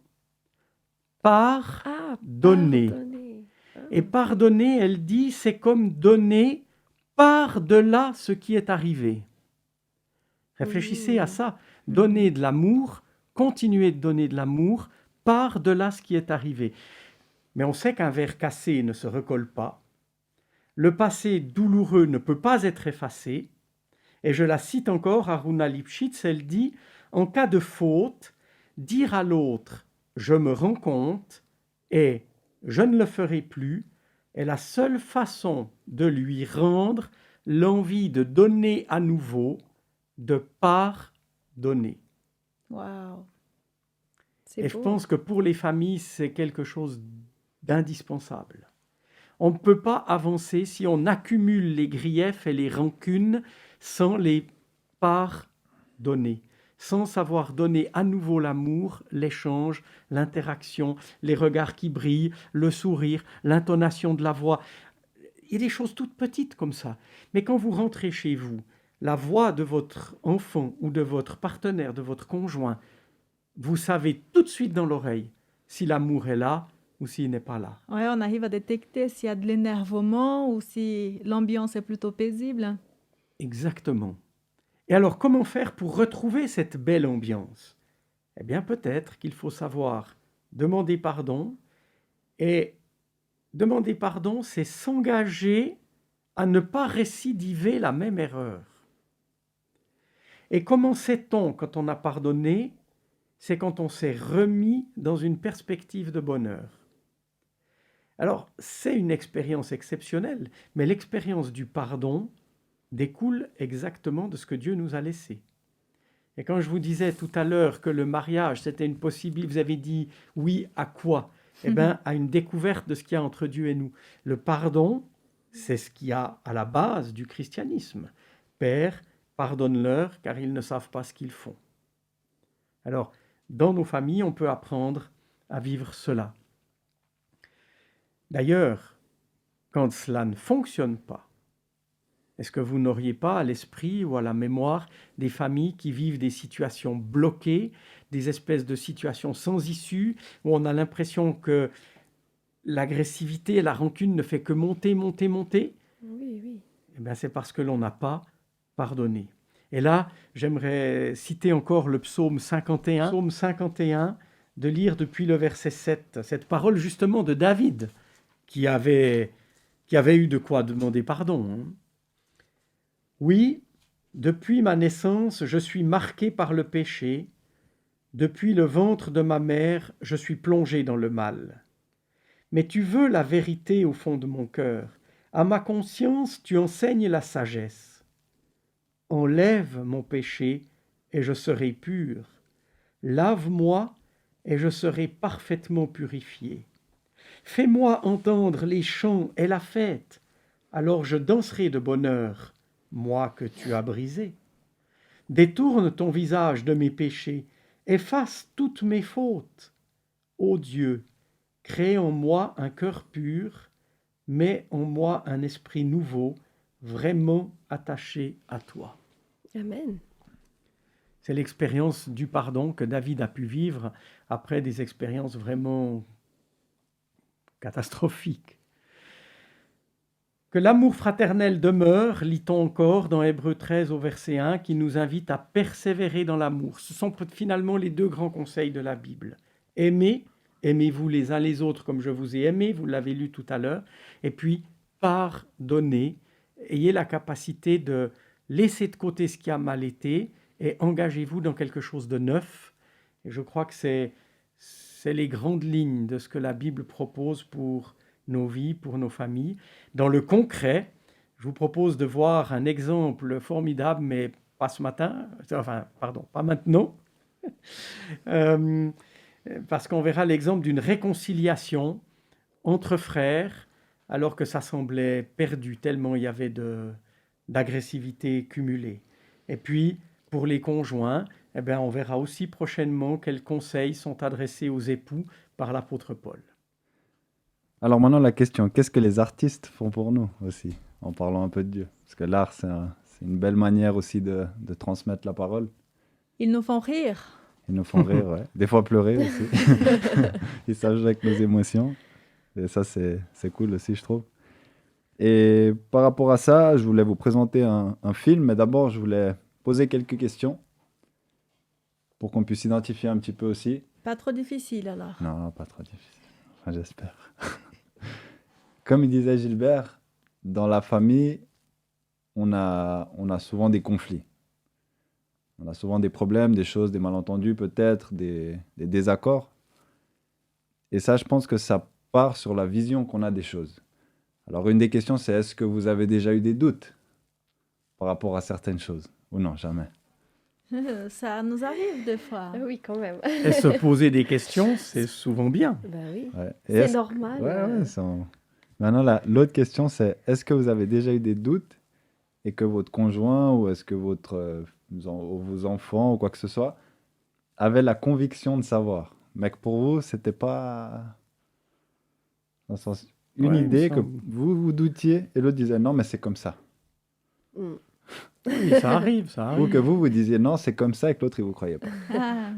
Pardonner. Pardonner. Et pardonner, elle dit, c'est comme donner par-delà ce qui est arrivé. Réfléchissez à ça. Donner de l'amour, continuer de donner de l'amour par-delà ce qui est arrivé. Mais on sait qu'un verre cassé ne se recolle pas. Le passé douloureux ne peut pas être effacé. Et je la cite encore, Aruna Lipschitz, elle dit « En cas de faute, dire à l'autre « je me rends compte » et « je ne le ferai plus » est la seule façon de lui rendre l'envie de donner à nouveau, de pardonner. Waouh. C'est Et je beau. pense que pour les familles, c'est quelque chose d'indispensable. On ne peut pas avancer si on accumule les griefs et les rancunes sans les pardonner, sans savoir donner à nouveau l'amour, l'échange, l'interaction, les regards qui brillent, le sourire, l'intonation de la voix. Il y a des choses toutes petites comme ça. Mais quand vous rentrez chez vous, la voix de votre enfant ou de votre partenaire, de votre conjoint, vous savez tout de suite dans l'oreille si l'amour est là ou s'il n'est pas là. Ouais, on arrive à détecter s'il y a de l'énervement ou si l'ambiance est plutôt paisible. Exactement. Et alors, comment faire pour retrouver cette belle ambiance? Eh bien, peut-être qu'il faut savoir demander pardon. Et demander pardon, c'est s'engager à ne pas récidiver la même erreur. Et comment sait-on quand on a pardonné? C'est quand on s'est remis dans une perspective de bonheur. Alors, c'est une expérience exceptionnelle, mais l'expérience du pardon découle exactement de ce que Dieu nous a laissé. Et quand je vous disais tout à l'heure que le mariage, c'était une possibilité, vous avez dit oui à quoi? Eh bien, à une découverte de ce qu'il y a entre Dieu et nous. Le pardon, c'est ce qu'il y a à la base du christianisme. Père, pardonne-leur, car ils ne savent pas ce qu'ils font. Alors, dans nos familles, on peut apprendre à vivre cela. D'ailleurs, quand cela ne fonctionne pas, est-ce que vous n'auriez pas à l'esprit ou à la mémoire des familles qui vivent des situations bloquées, des espèces de situations sans issue, où on a l'impression que l'agressivité et la rancune ne fait que monter, monter, monter? Oui. Eh bien, c'est parce que l'on n'a pas pardonné. Et là, j'aimerais citer encore le psaume 51. Psaume 51, de lire depuis le verset 7, cette parole justement de David, qui avait eu de quoi demander pardon. Oui, depuis ma naissance, je suis marqué par le péché. Depuis le ventre de ma mère, je suis plongé dans le mal. Mais tu veux la vérité au fond de mon cœur. À ma conscience, tu enseignes la sagesse. Enlève mon péché et je serai pur. Lave-moi et je serai parfaitement purifié. Fais-moi entendre les chants et la fête, alors je danserai de bonheur, moi que tu as brisé. Détourne ton visage de mes péchés, efface toutes mes fautes. Ô Dieu, crée en moi un cœur pur, mets en moi un esprit nouveau, vraiment attaché à toi. Amen. C'est l'expérience du pardon que David a pu vivre après des expériences vraiment catastrophiques. Que l'amour fraternel demeure, lit-on encore dans Hébreux 13 au verset 1, qui nous invite à persévérer dans l'amour. Ce sont finalement les deux grands conseils de la Bible. Aimez, aimez-vous les uns les autres comme je vous ai aimé, vous l'avez lu tout à l'heure, et puis pardonnez, ayez la capacité de laisser de côté ce qui a mal été et engagez-vous dans quelque chose de neuf. Et je crois que c'est les grandes lignes de ce que la Bible propose pour nos vies, pour nos familles. Dans le concret, je vous propose de voir un exemple formidable, mais pas ce matin, pas maintenant. parce qu'on verra l'exemple d'une réconciliation entre frères, alors que ça semblait perdu, tellement il y avait d'agressivité cumulée. Et puis, pour les conjoints, on verra aussi prochainement quels conseils sont adressés aux époux par l'apôtre Paul. Alors maintenant, la question, qu'est-ce que les artistes font pour nous aussi, en parlant un peu de Dieu? Parce que l'art, c'est une belle manière aussi de transmettre la parole. Ils nous font rire. Ils nous font rire, ouais. Des fois pleurer aussi. Ils savent jouer avec nos émotions. Et ça, c'est cool aussi, je trouve. Et par rapport à ça, je voulais vous présenter un film, mais d'abord, je voulais poser quelques questions pour qu'on puisse identifier un petit peu aussi. Pas trop difficile alors. Non, pas trop difficile. Enfin, j'espère. Comme il disait Gilbert, dans la famille, on a souvent des conflits. On a souvent des problèmes, des choses, des malentendus peut-être, des désaccords. Et ça, je pense que ça part sur la vision qu'on a des choses. Alors, une des questions, c'est est-ce que vous avez déjà eu des doutes par rapport à certaines choses? Ou non, jamais. Ça nous arrive des fois. Oui, quand même. Et se poser des questions, c'est souvent bien. Bah oui, Ouais. Et c'est est-ce- normal. Ouais. Maintenant, l'autre question, c'est est-ce que vous avez déjà eu des doutes et que votre conjoint ou est-ce que vos enfants ou quoi que ce soit avaient la conviction de savoir, mais que pour vous, c'était pas dans le sens, une Ouais, il me idée que semble. vous doutiez et l'autre disait non, mais c'est comme ça. Mm. Oui, ça arrive, ça Ou arrive. que vous disiez non, c'est comme ça et que l'autre, il vous croyait pas. Ah.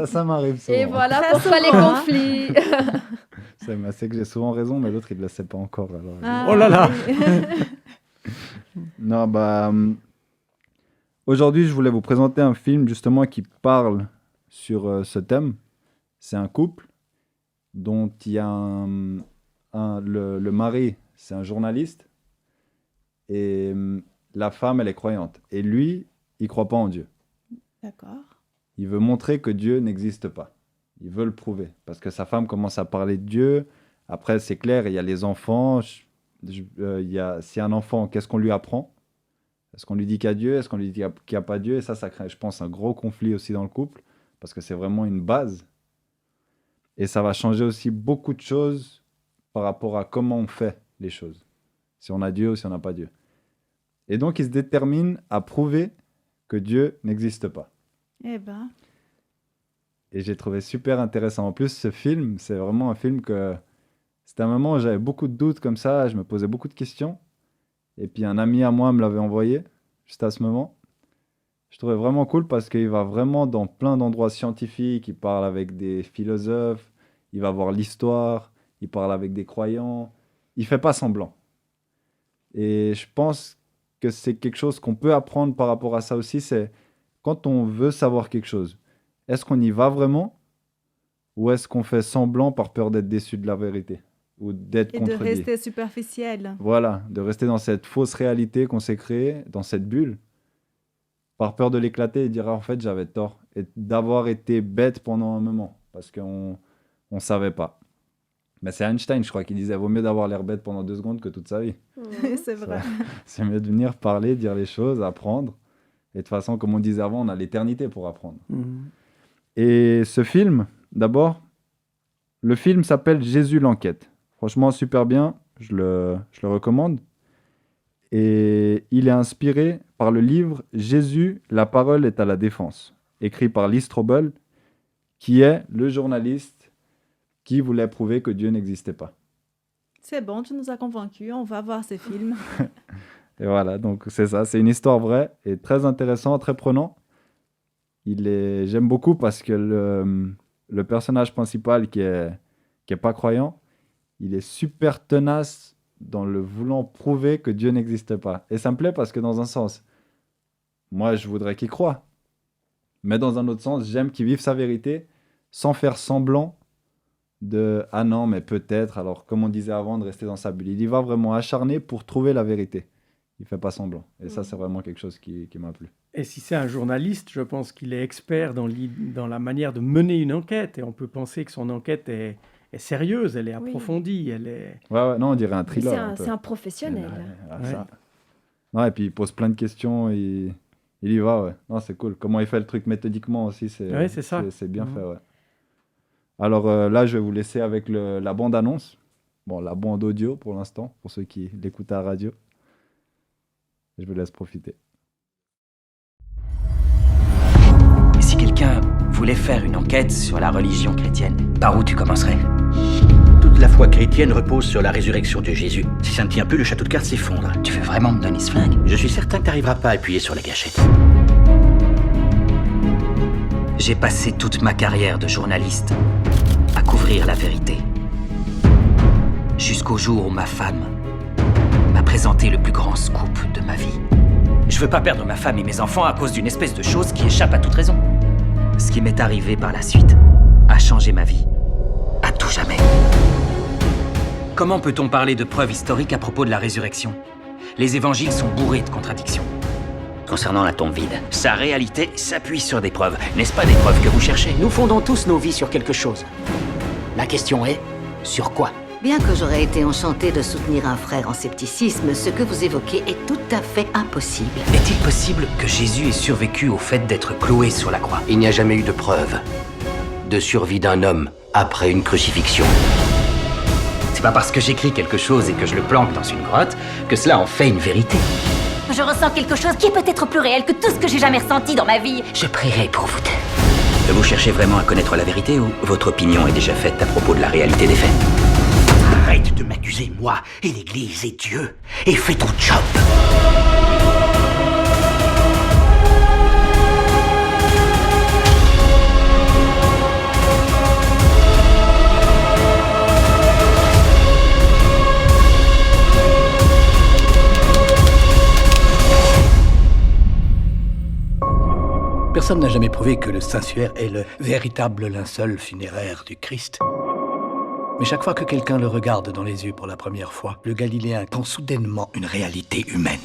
Ça m'arrive souvent. Et voilà Très pourquoi les souvent, hein. conflits. C'est que j'ai souvent raison, mais l'autre, il ne le sait pas encore. Alors, Ah, Oh là là. oui. Non, aujourd'hui, je voulais vous présenter un film justement qui parle sur ce thème. C'est un couple dont il y a le mari, c'est un journaliste, et la femme, elle est croyante. Et lui, il croit pas en Dieu. D'accord. Il veut montrer que Dieu n'existe pas. Il veut le prouver. Parce que sa femme commence à parler de Dieu. Après, c'est clair, il y a les enfants. S'il y a un enfant, qu'est-ce qu'on lui apprend? Est-ce qu'on lui dit qu'il y a Dieu? Est-ce qu'on lui dit qu'il n'y a pas Dieu? Et ça crée, je pense, un gros conflit aussi dans le couple. Parce que c'est vraiment une base. Et ça va changer aussi beaucoup de choses par rapport à comment on fait les choses. Si on a Dieu ou si on n'a pas Dieu. Et donc, il se détermine à prouver que Dieu n'existe pas. Eh ben, Et j'ai trouvé super intéressant. En plus, ce film, c'est vraiment un film que... C'était un moment où j'avais beaucoup de doutes comme ça, je me posais beaucoup de questions. Et puis un ami à moi me l'avait envoyé, juste à ce moment. Je trouvais vraiment cool parce qu'il va vraiment dans plein d'endroits scientifiques, il parle avec des philosophes, il va voir l'histoire, il parle avec des croyants. Il fait pas semblant. Et je pense que c'est quelque chose qu'on peut apprendre par rapport à ça aussi, c'est quand on veut savoir quelque chose, est-ce qu'on y va vraiment ou est-ce qu'on fait semblant par peur d'être déçu de la vérité ou d'être et de contredit? rester superficiel. Voilà, de rester dans cette fausse réalité qu'on s'est créée, dans cette bulle, par peur de l'éclater et de dire ah, en fait j'avais tort et d'avoir été bête pendant un moment parce qu'on ne savait pas. Mais c'est Einstein, je crois, qui disait vaut mieux d'avoir l'air bête pendant 2 secondes que toute sa vie. C'est vrai. C'est mieux de venir parler, dire les choses, apprendre. Et de toute façon, comme on disait avant, on a l'éternité pour apprendre. Mhm. Et ce film, d'abord, le film s'appelle Jésus l'enquête. Franchement, super bien, je le recommande. Et il est inspiré par le livre Jésus, la parole est à la défense, écrit par Lee Strobel, qui est le journaliste qui voulait prouver que Dieu n'existait pas. C'est bon, tu nous as convaincus, on va voir ces films. Et voilà, donc c'est ça, c'est une histoire vraie et très intéressant, très prenant. J'aime beaucoup parce que le personnage principal qui est pas croyant, il est super tenace dans le voulant prouver que Dieu n'existe pas. Et ça me plaît parce que dans un sens, moi je voudrais qu'il croie. Mais dans un autre sens, j'aime qu'il vive sa vérité sans faire semblant de « Ah non, mais peut-être », alors comme on disait avant, de rester dans sa bulle. Il y va vraiment acharné pour trouver la vérité. Il ne fait pas semblant. Et ça, c'est vraiment quelque chose qui m'a plu. Et si c'est un journaliste, je pense qu'il est expert dans la manière de mener une enquête. Et on peut penser que son enquête est sérieuse, elle est approfondie, elle est... Ouais, non, on dirait un thriller. C'est un professionnel. Ça. Non, et puis il pose plein de questions, il y va, ouais. Non, c'est cool. Comment il fait le truc méthodiquement aussi, c'est ça. c'est bien fait, ouais. Alors là, je vais vous laisser avec la bande-annonce. Bon, la bande audio pour l'instant, pour ceux qui l'écoutent à la radio. Je vous laisse profiter. Et si quelqu'un voulait faire une enquête sur la religion chrétienne, par où tu commencerais ? Toute la foi chrétienne repose sur la résurrection de Jésus. Si ça ne tient plus, le château de cartes s'effondre. Tu veux vraiment me donner ce flingue ? Je suis certain que t'arriveras pas à appuyer sur la gâchette. J'ai passé toute ma carrière de journaliste à couvrir la vérité. Jusqu'au jour où ma femme m'a présenté le plus grand scoop de ma vie. Je veux pas perdre ma femme et mes enfants à cause d'une espèce de chose qui échappe à toute raison. Ce qui m'est arrivé par la suite a changé ma vie. À tout jamais. Comment peut-on parler de preuves historiques à propos de la résurrection ? Les évangiles sont bourrés de contradictions. Concernant la tombe vide, Sa réalité s'appuie sur des preuves. N'est-ce pas des preuves que vous cherchez ? nous fondons tous nos vies sur quelque chose. La question est, sur quoi ? Bien que j'aurais été enchantée de soutenir un frère en scepticisme, ce que vous évoquez est tout à fait impossible. Est-il possible que Jésus ait survécu au fait d'être cloué sur la croix ? Il n'y a jamais eu de preuve de survie d'un homme après une crucifixion. C'est pas parce que j'écris quelque chose et que je le planque dans une grotte que cela en fait une vérité. Je ressens quelque chose qui est peut-être plus réel que tout ce que j'ai jamais ressenti dans ma vie. Je prierai pour vous deux. Vous cherchez vraiment à connaître la vérité ou votre opinion est déjà faite à propos de la réalité des faits ? Arrête de m'accuser, moi, et l'Église et Dieu, et fais ton job. Personne n'a jamais prouvé que le Saint-Suaire est le véritable linceul funéraire du Christ. Mais chaque fois que quelqu'un le regarde dans les yeux pour la première fois, le Galiléen prend soudainement une réalité humaine.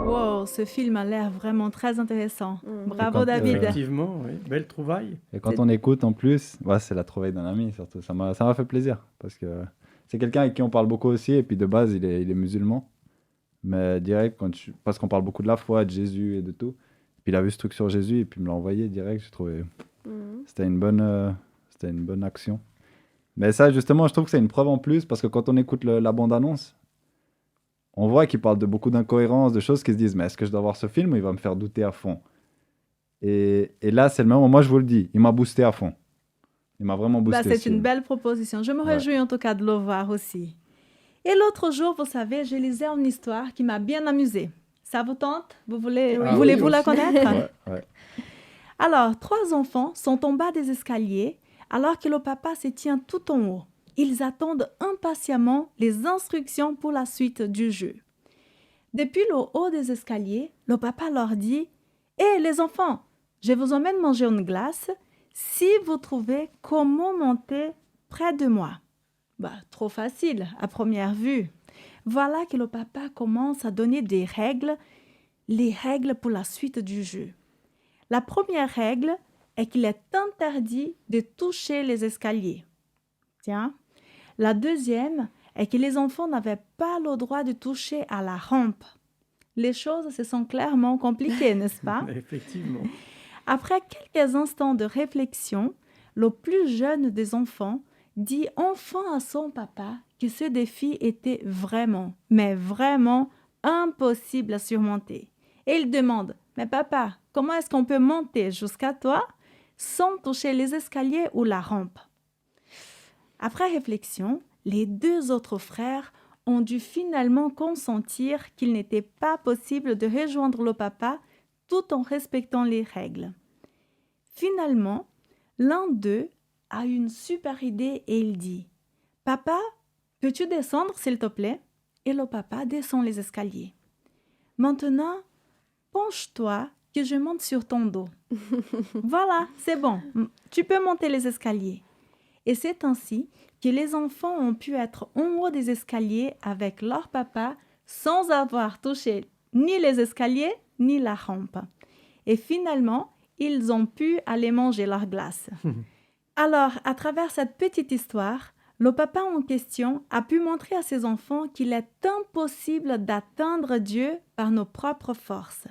Wow, ce film a l'air vraiment très intéressant. Bravo David. Effectivement, oui. Belle trouvaille. Et quand on écoute en plus, c'est la trouvaille d'un ami surtout. Ça m'a fait plaisir parce que c'est quelqu'un avec qui on parle beaucoup aussi et puis de base il est musulman. Mais direct, parce qu'on parle beaucoup de la foi, de Jésus et de tout. Puis il a vu ce truc sur Jésus et puis il me l'a envoyé direct. J'ai trouvé c'était une bonne action. Mais ça, justement, je trouve que c'est une preuve en plus parce que quand on écoute la bande-annonce, on voit qu'il parle de beaucoup d'incohérences, de choses qui se disent mais est-ce que je dois voir ce film ou il va me faire douter à fond. Et là, c'est le moment. Moi, je vous le dis, il m'a boosté à fond. Il m'a vraiment boosté. C'est une belle proposition. Je me réjouis en tout cas de le voir aussi. Et l'autre jour, vous savez, je lisais une histoire qui m'a bien amusée. Ça vous tente ? Voulez-vous la connaître ? Ouais. Alors, 3 enfants sont en bas des escaliers alors que le papa se tient tout en haut. Ils attendent impatiemment les instructions pour la suite du jeu. Depuis le haut des escaliers, le papa leur dit « Hé les enfants, je vous emmène manger une glace si vous trouvez comment monter près de moi. » Trop facile à première vue. Voilà que le papa commence à donner des règles, les règles pour la suite du jeu. La première règle est qu'il est interdit de toucher les escaliers. Tiens. La deuxième est que les enfants n'avaient pas le droit de toucher à la rampe. Les choses se sont clairement compliquées, n'est-ce pas? Effectivement. Après quelques instants de réflexion, le plus jeune des enfants dit enfin à son papa que ce défi était vraiment, mais vraiment impossible à surmonter. Et il demande « Mais papa, comment est-ce qu'on peut monter jusqu'à toi sans toucher les escaliers ou la rampe ?» Après réflexion, les 2 autres frères ont dû finalement consentir qu'il n'était pas possible de rejoindre le papa tout en respectant les règles. Finalement, l'un d'eux a une super idée et il dit « Papa, peux-tu descendre s'il te plaît ?» Et le papa descend les escaliers. « Maintenant, penche-toi que je monte sur ton dos. » Voilà, c'est bon, tu peux monter les escaliers. Et c'est ainsi que les enfants ont pu être en haut des escaliers avec leur papa sans avoir touché ni les escaliers ni la rampe. Et finalement, ils ont pu aller manger leur glace. Alors, à travers cette petite histoire, le papa en question a pu montrer à ses enfants qu'il est impossible d'atteindre Dieu par nos propres forces.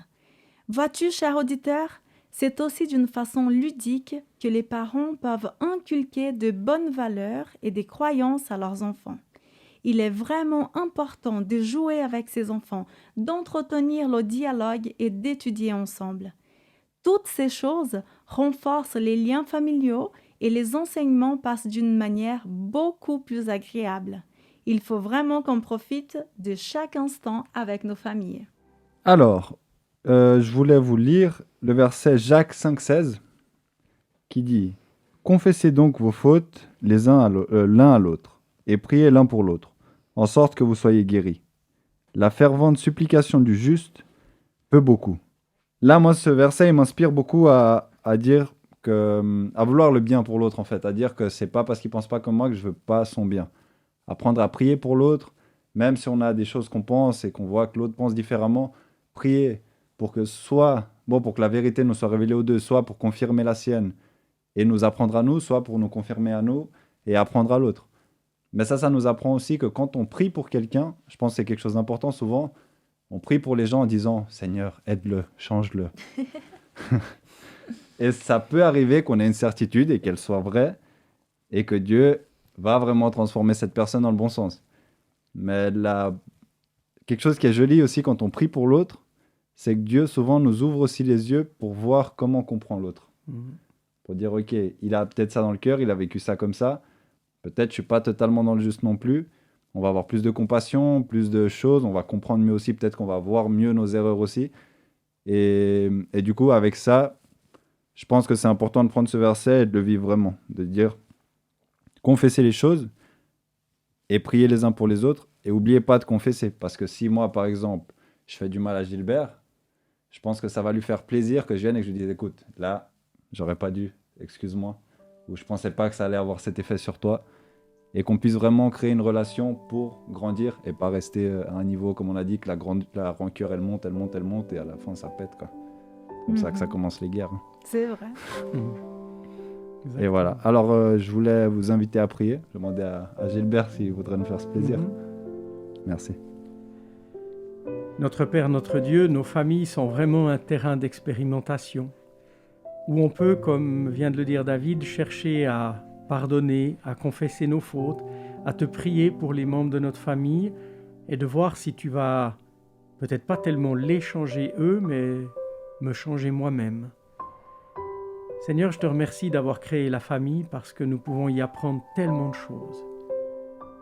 Vois-tu, cher auditeur, C'est aussi d'une façon ludique que les parents peuvent inculquer de bonnes valeurs et des croyances à leurs enfants. Il est vraiment important de jouer avec ses enfants, d'entretenir le dialogue et d'étudier ensemble. Toutes ces choses renforcent les liens familiaux et les enseignements passent d'une manière beaucoup plus agréable. Il faut vraiment qu'on profite de chaque instant avec nos familles. Alors, je voulais vous lire le verset Jacques 5,16 qui dit « Confessez donc vos fautes l'un à l'autre et priez l'un pour l'autre, en sorte que vous soyez guéris. La fervente supplication du juste peut beaucoup. » Là, moi, ce verset, il m'inspire beaucoup à dire que, à vouloir le bien pour l'autre, en fait, à dire que c'est pas parce qu'il pense pas comme moi que je veux pas son bien. Apprendre à prier pour l'autre, même si on a des choses qu'on pense et qu'on voit que l'autre pense différemment, prier pour que pour que la vérité nous soit révélée aux deux, soit pour confirmer la sienne et nous apprendre à nous, soit pour nous confirmer à nous et apprendre à l'autre. Mais ça nous apprend aussi que quand on prie pour quelqu'un, je pense que c'est quelque chose d'important souvent, on prie pour les gens en disant « Seigneur, aide-le, change-le ». Et ça peut arriver qu'on ait une certitude et qu'elle soit vraie et que Dieu va vraiment transformer cette personne dans le bon sens. Mais quelque chose qui est joli aussi quand on prie pour l'autre, c'est que Dieu souvent nous ouvre aussi les yeux pour voir comment on comprend l'autre. Pour dire, ok, il a peut-être ça dans le cœur, il a vécu ça comme ça, peut-être je suis pas totalement dans le juste non plus, on va avoir plus de compassion, plus de choses, on va comprendre mieux aussi, peut-être qu'on va voir mieux nos erreurs aussi. Et du coup, avec ça, je pense que c'est important de prendre ce verset et de le vivre vraiment, de dire, confessez les choses et priez les uns pour les autres, et n'oubliez pas de confesser, parce que si moi, par exemple, je fais du mal à Gilbert, je pense que ça va lui faire plaisir que je vienne et que je lui dise, écoute, là, j'aurais pas dû, excuse-moi, ou je pensais pas que ça allait avoir cet effet sur toi, et qu'on puisse vraiment créer une relation pour grandir et pas rester à un niveau, comme on a dit, que la rancœur, elle monte, et à la fin, ça pète, quoi. Comme ça que ça commence les guerres. C'est vrai. Et voilà. Alors, je voulais vous inviter à prier. Je demandais à Gilbert s'il voudrait nous faire ce plaisir. Merci. Notre Père, notre Dieu, nos familles sont vraiment un terrain d'expérimentation où on peut, comme vient de le dire David, chercher à pardonner, à confesser nos fautes, à te prier pour les membres de notre famille et de voir si tu vas peut-être pas tellement les changer eux, mais me changer moi-même. Seigneur, je te remercie d'avoir créé la famille parce que nous pouvons y apprendre tellement de choses.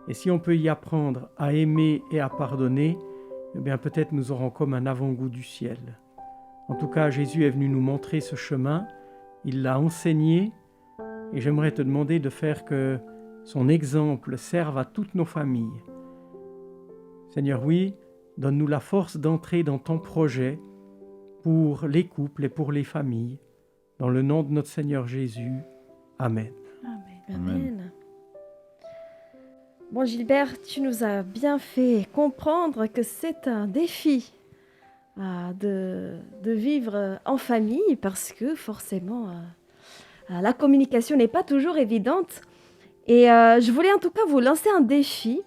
Et si on peut y apprendre à aimer et à pardonner, eh bien peut-être nous aurons comme un avant-goût du ciel. En tout cas, Jésus est venu nous montrer ce chemin, il l'a enseigné, et j'aimerais te demander de faire que son exemple serve à toutes nos familles. Seigneur, oui, donne-nous la force d'entrer dans ton projet pour les couples et pour les familles. Dans le nom de notre Seigneur Jésus. Amen. Amen. Bon, Gilbert, tu nous as bien fait comprendre que c'est un défi de vivre en famille parce que forcément, la communication n'est pas toujours évidente. Et je voulais en tout cas vous lancer un défi,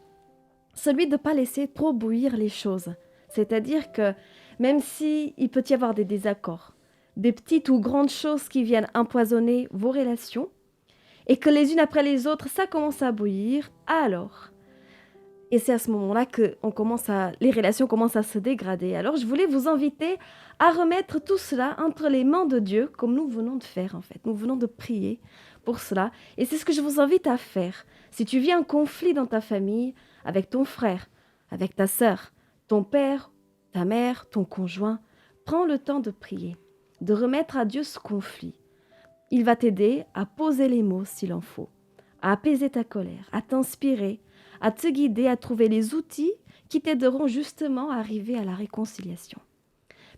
celui de ne pas laisser trop bouillir les choses. C'est-à-dire que même s'il peut y avoir des désaccords, des petites ou grandes choses qui viennent empoisonner vos relations, et que les unes après les autres, ça commence à bouillir, alors, et c'est à ce moment-là que les relations commencent à se dégrader. Alors, je voulais vous inviter à remettre tout cela entre les mains de Dieu, comme nous venons de faire en fait. Nous venons de prier pour cela, et c'est ce que je vous invite à faire. Si tu vis un conflit dans ta famille, avec ton frère, avec ta sœur, ton père, ta mère, ton conjoint, prends le temps de prier, de remettre à Dieu ce conflit. Il va t'aider à poser les mots s'il en faut, à apaiser ta colère, à t'inspirer, à te guider, à trouver les outils qui t'aideront justement à arriver à la réconciliation.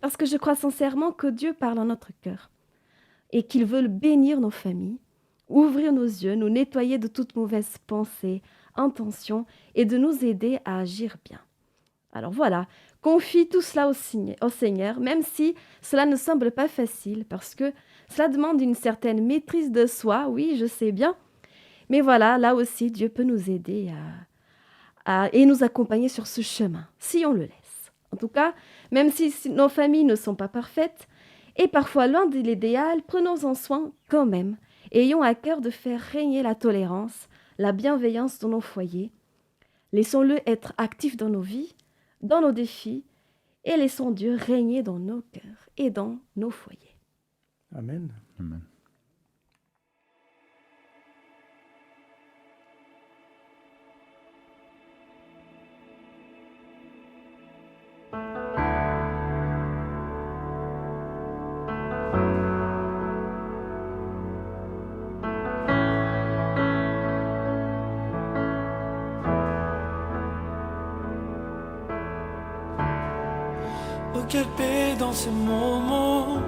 Parce que je crois sincèrement que Dieu parle en notre cœur et qu'il veut bénir nos familles, ouvrir nos yeux, nous nettoyer de toute mauvaise pensée, intention et de nous aider à agir bien. Alors voilà, confie tout cela au Seigneur, même si cela ne semble pas facile, parce que cela demande une certaine maîtrise de soi, oui, je sais bien. Mais voilà, là aussi, Dieu peut nous aider et nous accompagner sur ce chemin, si on le laisse. En tout cas, même si nos familles ne sont pas parfaites, Et parfois loin de l'idéal, prenons-en soin quand même. Et ayons à cœur de faire régner la tolérance, la bienveillance dans nos foyers. Laissons-le être actif dans nos vies, dans nos défis, et laissons Dieu régner dans nos cœurs et dans nos foyers. Amen. Amen. Oh, quelle paix dans ces moments,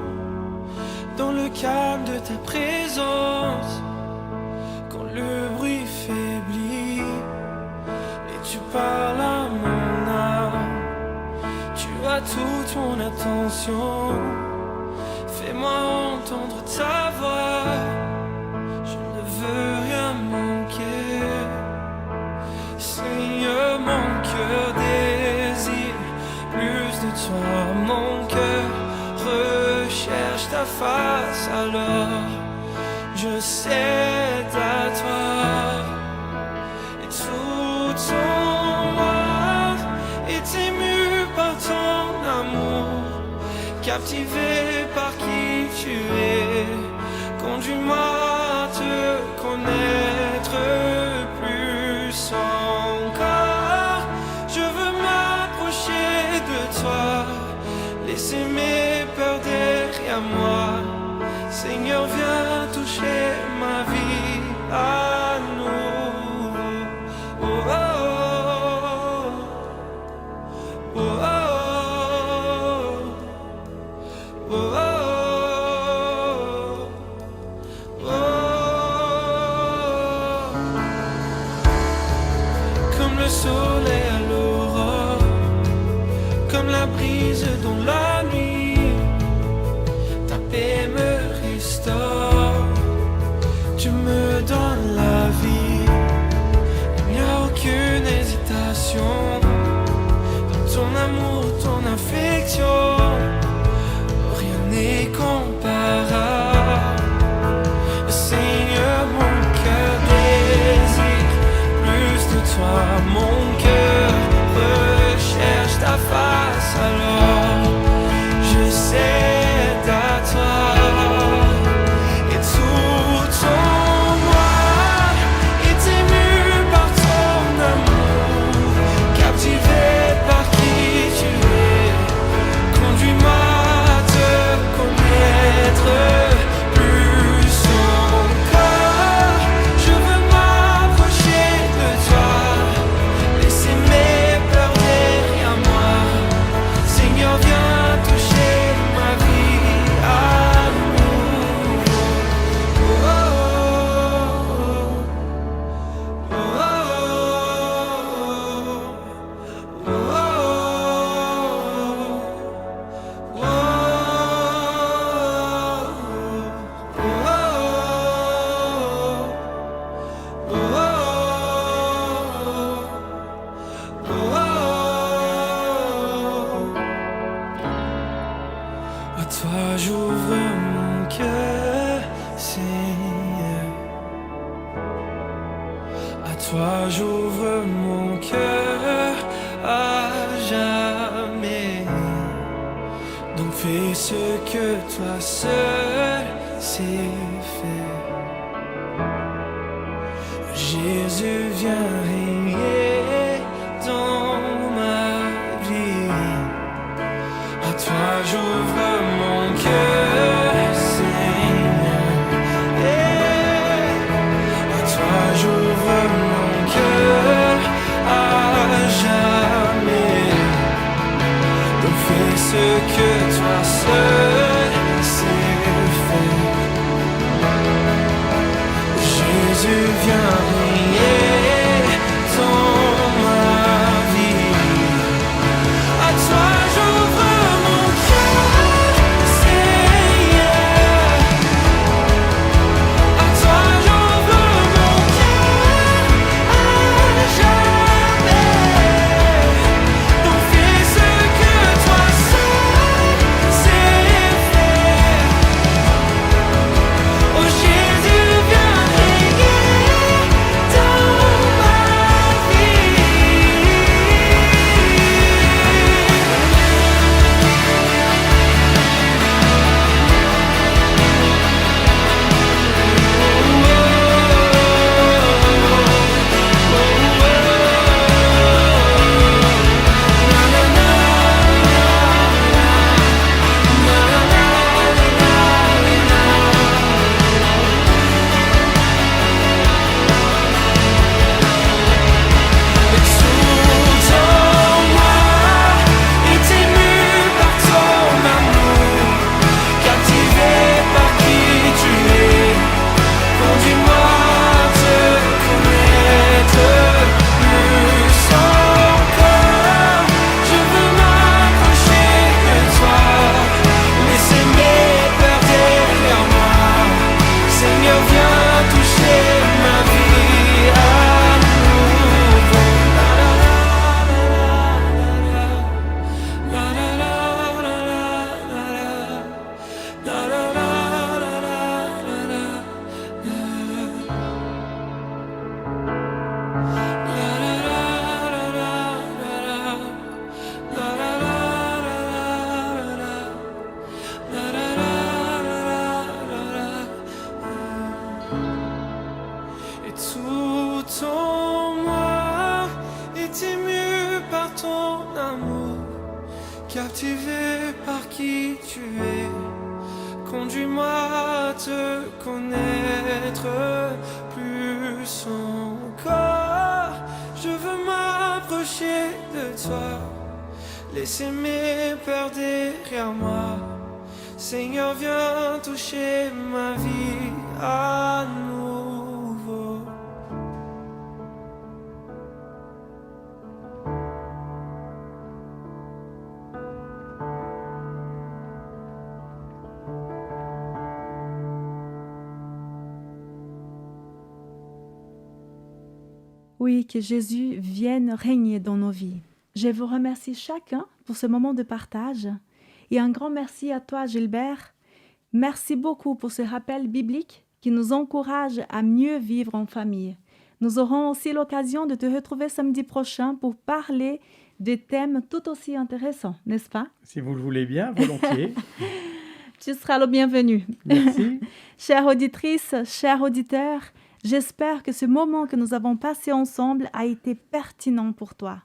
dans le calme de ta présence, quand le bruit faiblit et tu parles à mon âme. Tu as toute mon attention, fais-moi entendre ta voix. Je ne veux rien manquer, Seigneur, mon cœur désire plus de toi, mon cœur recherche ta face, alors je cède à toi. Et tout ton moi est ému par ton amour, captivé par qui tu es. Conduis-moi à te connaître plus encore. Je veux m'approcher de toi, laisser mes peurs derrière moi. Seigneur, viens toucher ma vie à nouveau. Oh, oh, oh, oh, oh, oh, oh, oh. Comme le soleil à l'aurore, comme la brise dans la nuit, ta paix me restaure, tu me donnes la vie. Il n'y a aucune hésitation dans ton amour, ton affection, rien n'est comparable. Seigneur, mon cœur désire plus de toi, mon cœur recherche ta face, alors je cède à toi. Et tout ton moi est ému par ton amour, captivé par qui tu es. Conduis-moi à te connaître plus encore. Je veux m'approcher de toi, laisser mes peurs derrière moi. Seigneur, viens toucher ma vie à nouveau. Oh, oh, oh, oh, oh, oh, à toi j'ouvre mon cœur, Seigneur. À toi j'ouvre mon cœur à jamais. Donc fais ce que toi seul sais faire. Jésus, viens régner dans ma vie. À toi j'ouvre mon cœur, Seigneur. À toi j'ouvre mon cœur à jamais. Donc fais ce que toi seul sais faire. Jésus, viens régner dans ma vie. À toi j'ouvre mon cœur, Seigneur. À toi j'ouvre mon cœur à jamais. Donc fais ce que toi seul sais faire. amour, captivé par qui tu es. Conduis-moi à te connaître plus encore. Je veux m'approcher de toi, laisser mes peurs derrière moi. Seigneur, viens toucher ma vie à nouveau. Oui, que Jésus vienne régner dans nos vies. Je vous remercie chacun pour ce moment de partage. Et un grand merci à toi, Gilbert. Merci beaucoup pour ce rappel biblique qui nous encourage à mieux vivre en famille. Nous aurons aussi l'occasion de te retrouver samedi prochain pour parler de thèmes tout aussi intéressants, n'est-ce pas? Si vous le voulez bien, volontiers. Tu seras le bienvenu. Merci. Chères auditrices, chers auditeurs, j'espère que ce moment que nous avons passé ensemble a été pertinent pour toi.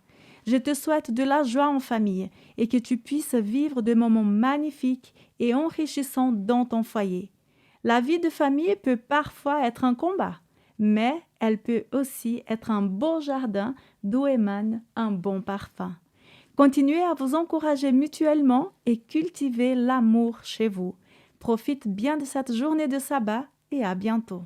Je te souhaite de la joie en famille et que tu puisses vivre des moments magnifiques et enrichissants dans ton foyer. La vie de famille peut parfois être un combat, mais elle peut aussi être un beau jardin d'où émane un bon parfum. Continuez à vous encourager mutuellement et cultivez l'amour chez vous. Profite bien de cette journée de sabbat et à bientôt.